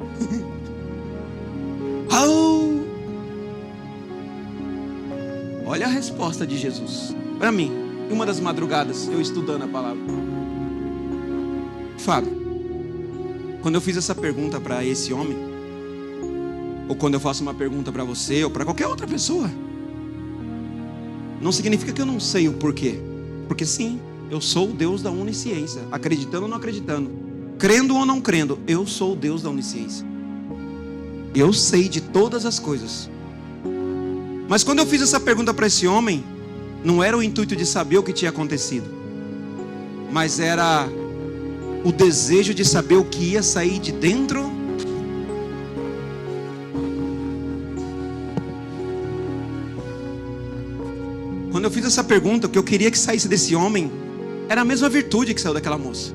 Olha a resposta de Jesus para mim, em uma das madrugadas, eu estudando a palavra. Fábio, quando eu fiz essa pergunta para esse homem, ou quando eu faço uma pergunta para você, ou para qualquer outra pessoa, não significa que eu não sei o porquê. Porque sim, eu sou o Deus da onisciência, acreditando ou não acreditando, crendo ou não crendo, eu sou o Deus da onisciência. Eu sei de todas as coisas. Mas quando eu fiz essa pergunta para esse homem, não era o intuito de saber o que tinha acontecido, mas era o desejo de saber o que ia sair de dentro. Quando eu fiz essa pergunta, o que eu queria que saísse desse homem era a mesma virtude que saiu daquela moça.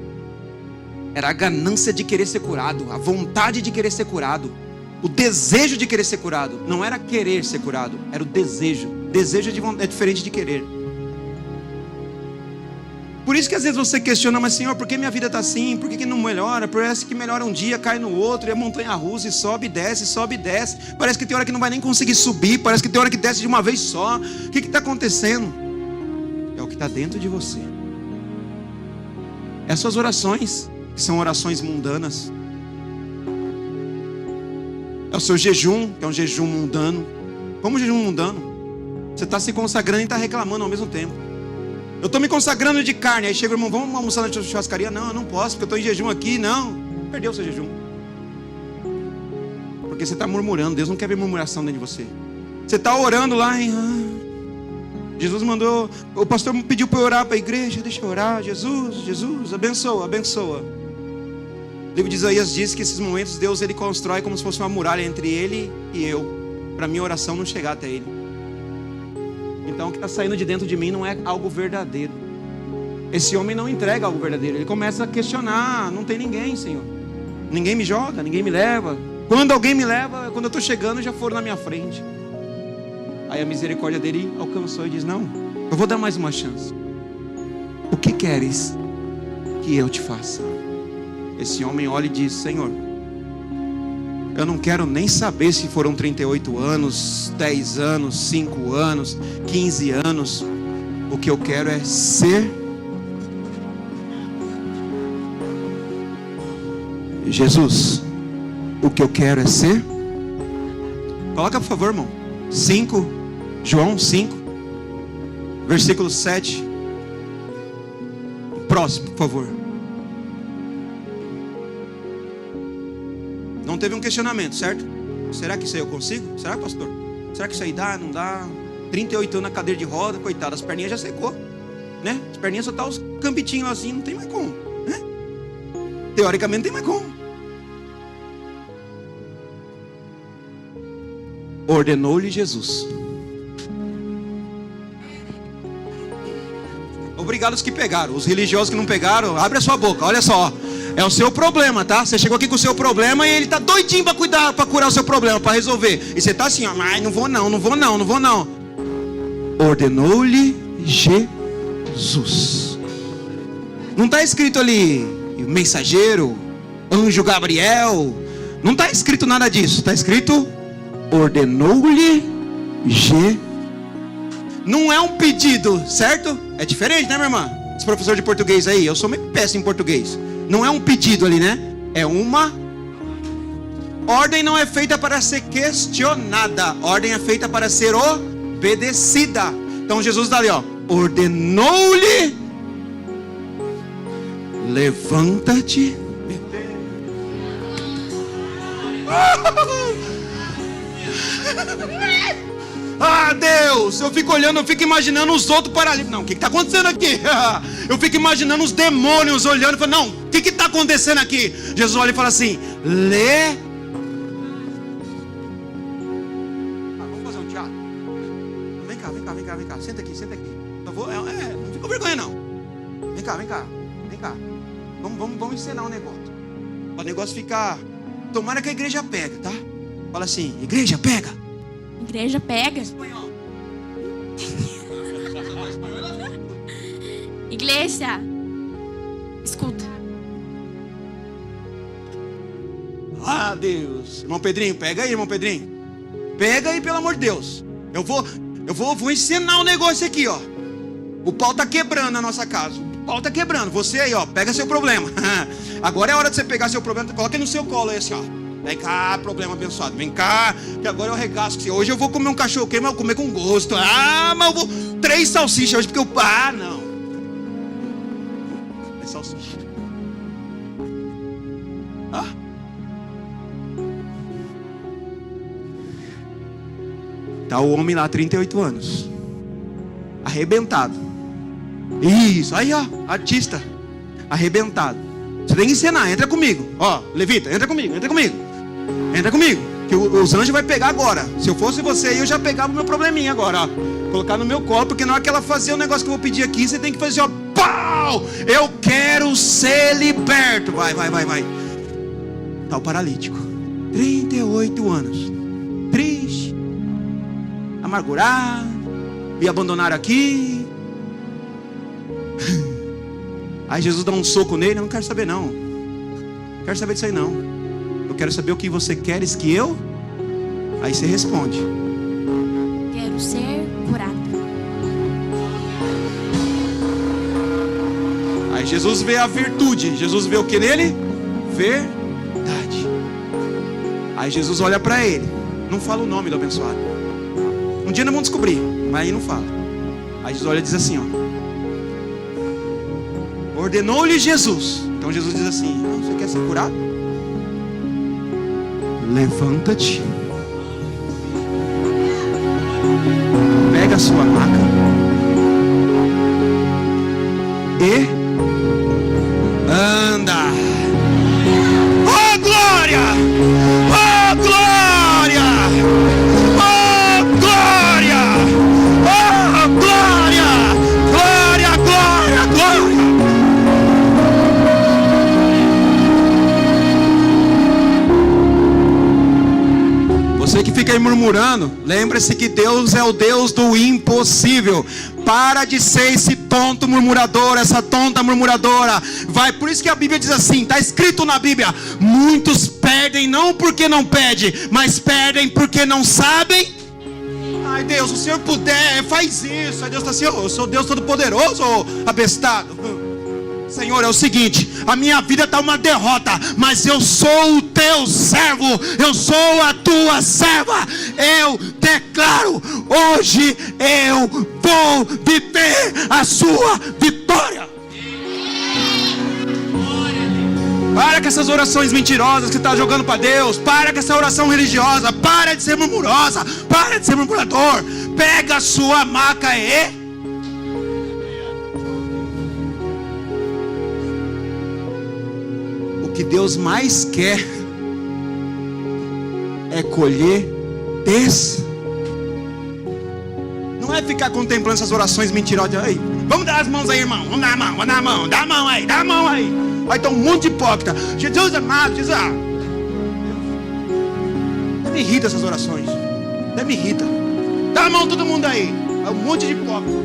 Era a ganância de querer ser curado, a vontade de querer ser curado, o desejo de querer ser curado. Não era querer ser curado, era o desejo. Desejo é diferente de querer. Por isso que às vezes você questiona: mas Senhor, por que minha vida está assim? Por que não melhora? Parece que melhora um dia, cai no outro, e a montanha russa, e sobe e desce, sobe e desce. Parece que tem hora que não vai nem conseguir subir, parece que tem hora que desce de uma vez só. O que está acontecendo? É o que está dentro de você. É as suas orações, que são orações mundanas. É o seu jejum, que é um jejum mundano. Como jejum mundano? Você está se consagrando e está reclamando ao mesmo tempo. Eu estou me consagrando de carne. Aí chega o irmão: vamos almoçar na churrascaria? Não, eu não posso, porque eu estou em jejum aqui. Não, perdeu o seu jejum. Porque você está murmurando. Deus não quer ver murmuração dentro de você. Você está orando lá em... Jesus mandou, o pastor me pediu para eu orar para a igreja. Deixa eu orar. Jesus, abençoa, abençoa. O livro de Isaías diz que esses momentos Deus ele constrói como se fosse uma muralha entre ele e eu, para minha oração não chegar até ele. Então o que está saindo de dentro de mim não é algo verdadeiro. Esse homem não entrega algo verdadeiro. Ele começa a questionar: não tem ninguém, Senhor. Ninguém me joga, ninguém me leva. Quando alguém me leva, quando eu estou chegando, já foram na minha frente. Aí a misericórdia dele alcançou e diz: não, eu vou dar mais uma chance. O que queres que eu te faça? Esse homem olha e diz: Senhor, eu não quero nem saber se foram 38 anos, 10 anos, 5 anos, 15 anos. O que eu quero é ser Jesus. O que eu quero é ser. Coloca por favor, irmão. 5, João 5, versículo 7. Próximo, por favor. Não teve um questionamento, certo? Será que isso aí eu consigo? Será, pastor? Será que isso aí dá? Não dá? 38 anos na cadeira de roda, coitado, as perninhas já secou, né? As perninhas só tá os cambitinhos assim, não tem mais como, né? Teoricamente não tem mais como. Ordenou-lhe Jesus. Obrigado os que pegaram. Os religiosos que não pegaram, abre a sua boca, olha só. É o seu problema, tá? Você chegou aqui com o seu problema e ele tá doidinho para cuidar, para curar o seu problema, para resolver. E você tá assim, ó, ai, não vou não, não vou não, não vou não. Ordenou-lhe Jesus. Não está escrito ali mensageiro, anjo Gabriel. Não está escrito nada disso. Está escrito ordenou-lhe Jesus. Não é um pedido, certo? É diferente, né, minha irmã? Esse professor de português aí, eu sou meio péssimo em português. Não é um pedido ali, né? É uma ordem. Não é feita para ser questionada. Ordem é feita para ser obedecida. Então Jesus está ali, ó. Ordenou-lhe: levanta-te. Ah, Deus, eu fico olhando, eu fico imaginando os outros paralíticos. Não, o que está acontecendo aqui? Eu fico imaginando os demônios olhando e falando: não, o que está acontecendo aqui? Jesus olha e fala assim: vamos fazer um teatro? Vem cá, senta aqui. Não fica com vergonha não. Vem cá. Vamos ensinar um negócio. Para o negócio ficar. Tomara que a igreja pega, tá? Fala assim: igreja pega. Igreja pega. Espanhol. Igreja, escuta. Ah, Deus. Irmão Pedrinho, pega aí, irmão Pedrinho. Pega aí, pelo amor de Deus. Eu vou ensinar um negócio aqui, ó. O pau tá quebrando na nossa casa. O pau tá quebrando. Você aí, ó, pega seu problema. Agora é hora de você pegar seu problema. Coloca ele no seu colo aí, assim, ó. Vem cá, problema abençoado. Vem cá, que agora eu regaço. Hoje eu vou comer um cachorro quente, mas eu vou comer com gosto. Ah, mas eu vou 3 salsichas hoje, porque eu... Ah, não. É salsicha. Ah. Tá o homem lá, 38 anos. Arrebentado. Isso, aí ó, artista. Arrebentado. Você tem que ensinar, entra comigo. Ó, levita, entra comigo. Entra comigo, que os anjos vão pegar agora. Se eu fosse você aí, eu já pegava o meu probleminha agora, ó. Colocar no meu colo, porque na hora que ela fazer o negócio que eu vou pedir aqui, você tem que fazer, ó. Pau! Eu quero ser liberto. Vai. Tá o paralítico. 38 anos. Triste. Amargurado. Me abandonaram aqui. Aí Jesus dá um soco nele. Eu não quero saber não. Não quero saber disso aí não. Eu quero saber o que você queres que eu... Aí você responde: quero ser curado. Aí Jesus vê a virtude. Jesus vê o que nele? Verdade. Aí Jesus olha para ele. Não fala o nome do abençoado. Um dia nós vamos descobrir, mas aí não fala. Aí Jesus olha e diz assim, ó. Ordenou-lhe Jesus. Então Jesus diz assim: você quer ser curado? Levanta-te, pega a sua maca e anda. Oh glória! Oh glória! Oh glória! Oh glória! Glória! Você que fica fica aí murmurando, lembre-se que Deus é o Deus do impossível. Para de ser esse tonto murmurador, essa tonta murmuradora. Vai, por isso que a Bíblia diz assim, está escrito na Bíblia: muitos perdem não porque não pedem, mas perdem porque não sabem. Ai Deus, se o Senhor puder, faz isso. Aí Deus está assim: eu sou Deus Todo-Poderoso, abestado. Senhor, é o seguinte, a minha vida está uma derrota, mas eu sou o teu servo, eu sou a tua serva. Eu declaro, hoje eu vou viver a sua vitória. Para com essas orações mentirosas que você está jogando para Deus. Para com essa oração religiosa. Para de ser murmurosa. Para de ser murmurador. Pega a sua maca e... O que Deus mais quer é colher Não é ficar contemplando essas orações mentirosas. Aí, vamos dar as mãos aí, irmão. Vamos dar a mão, vamos dar a mão. Dá a mão aí, dá a mão aí. Aí tá um monte de hipócrita. Jesus amado, Jesus. Me irrita essas orações. Me irrita. Dá a mão todo mundo aí. É um monte de hipócrita.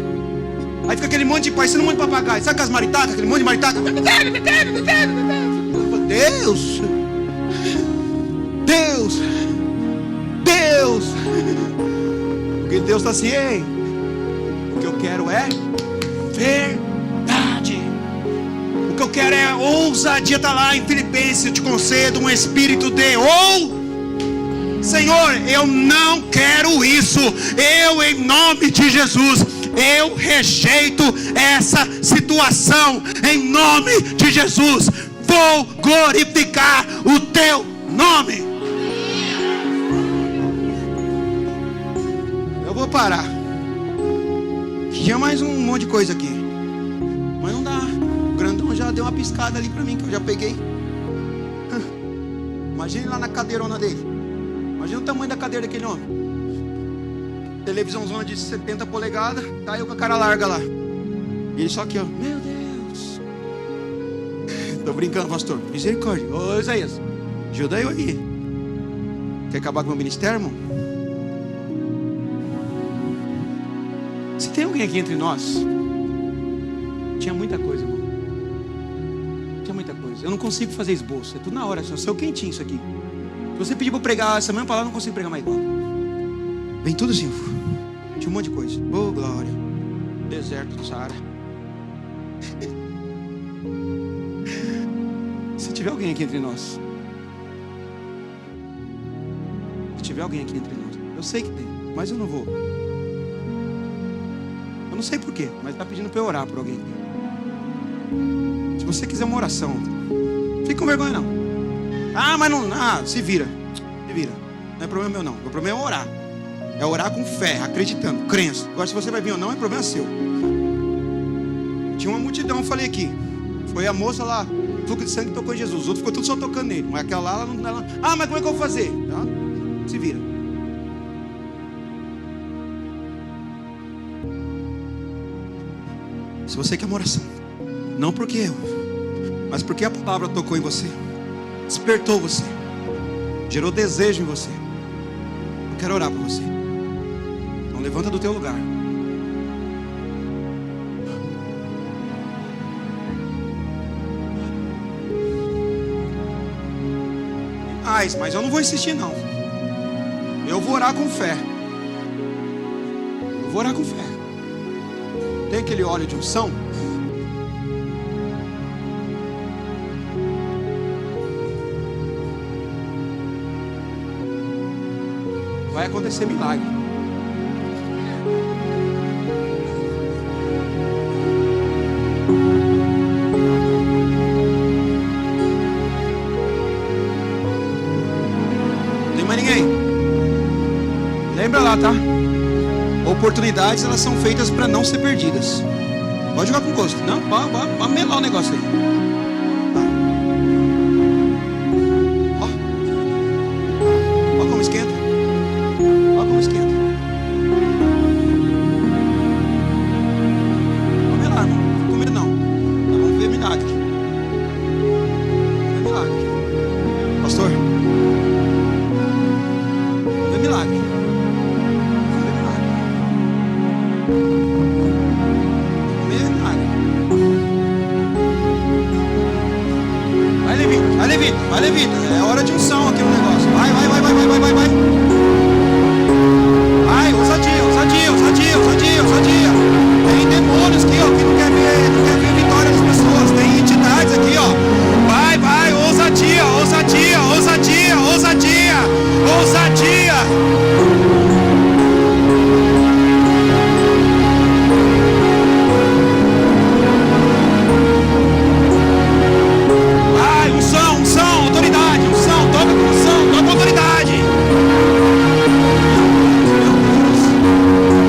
Aí fica aquele monte de parecendo um monte de papagaio. Sabe aquelas maritacas? Aquele monte de maritacas. Deus. Porque Deus está assim: ei, o que eu quero é verdade. O que eu quero é ousadia. Está lá em Filipenses: eu te concedo um espírito de Senhor, eu não quero isso. Eu, em nome de Jesus, eu rejeito essa situação. Em nome de Jesus, vou glorificar o teu nome. Eu vou parar. Tinha mais um monte de coisa aqui, mas não dá. O grandão já deu uma piscada ali pra mim, que eu já peguei. Imagine lá na cadeirona dele. Imagina o tamanho da cadeira daquele homem. Televisãozona de 70 polegadas. Tá eu com a cara larga lá. E ele só aqui, ó. Meu Deus. Tô brincando, pastor. Misericórdia. Ô Isaías, ajuda eu aí. Quer acabar com o meu ministério, irmão? Se tem alguém aqui entre nós, tinha muita coisa, irmão. Tinha muita coisa. Eu não consigo fazer esboço. É tudo na hora. Só saiu quentinho isso aqui. Se você pedir para pregar essa mesma palavra, eu não consigo pregar mais igual. Vem tudo assim. Tinha um monte de coisa. Oh, glória. Deserto do Saara. Se tiver alguém aqui entre nós. Se tiver alguém aqui entre nós. Eu sei que tem, mas eu não vou. Eu não sei porquê, mas está pedindo para eu orar por alguém aqui. Se você quiser uma oração, fica com vergonha não. Ah, mas não, se vira. Se vira. Não é problema meu não. O problema é orar. É orar com fé, acreditando, crença. Agora se você vai vir ou não, é problema seu. Tinha uma multidão, eu falei aqui. Foi a moça lá, fluxo de sangue, tocou em Jesus. Os outros ficou tudo só tocando nele. Mas aquela lá, ela... Ah, mas como é que eu vou fazer? Tá? Se vira. Se você quer uma oração, não porque eu, mas porque a palavra tocou em você, despertou você, gerou desejo em você, eu quero orar por você. Então levanta do teu lugar. Mas eu não vou insistir não. Eu vou orar com fé. Eu vou orar com fé. Tem aquele óleo de unção? Vai acontecer milagre. Não tem mais ninguém. Lembra lá, tá? Oportunidades, elas são feitas para não ser perdidas. Pode jogar com gosto. Não, pode melar o negócio aí.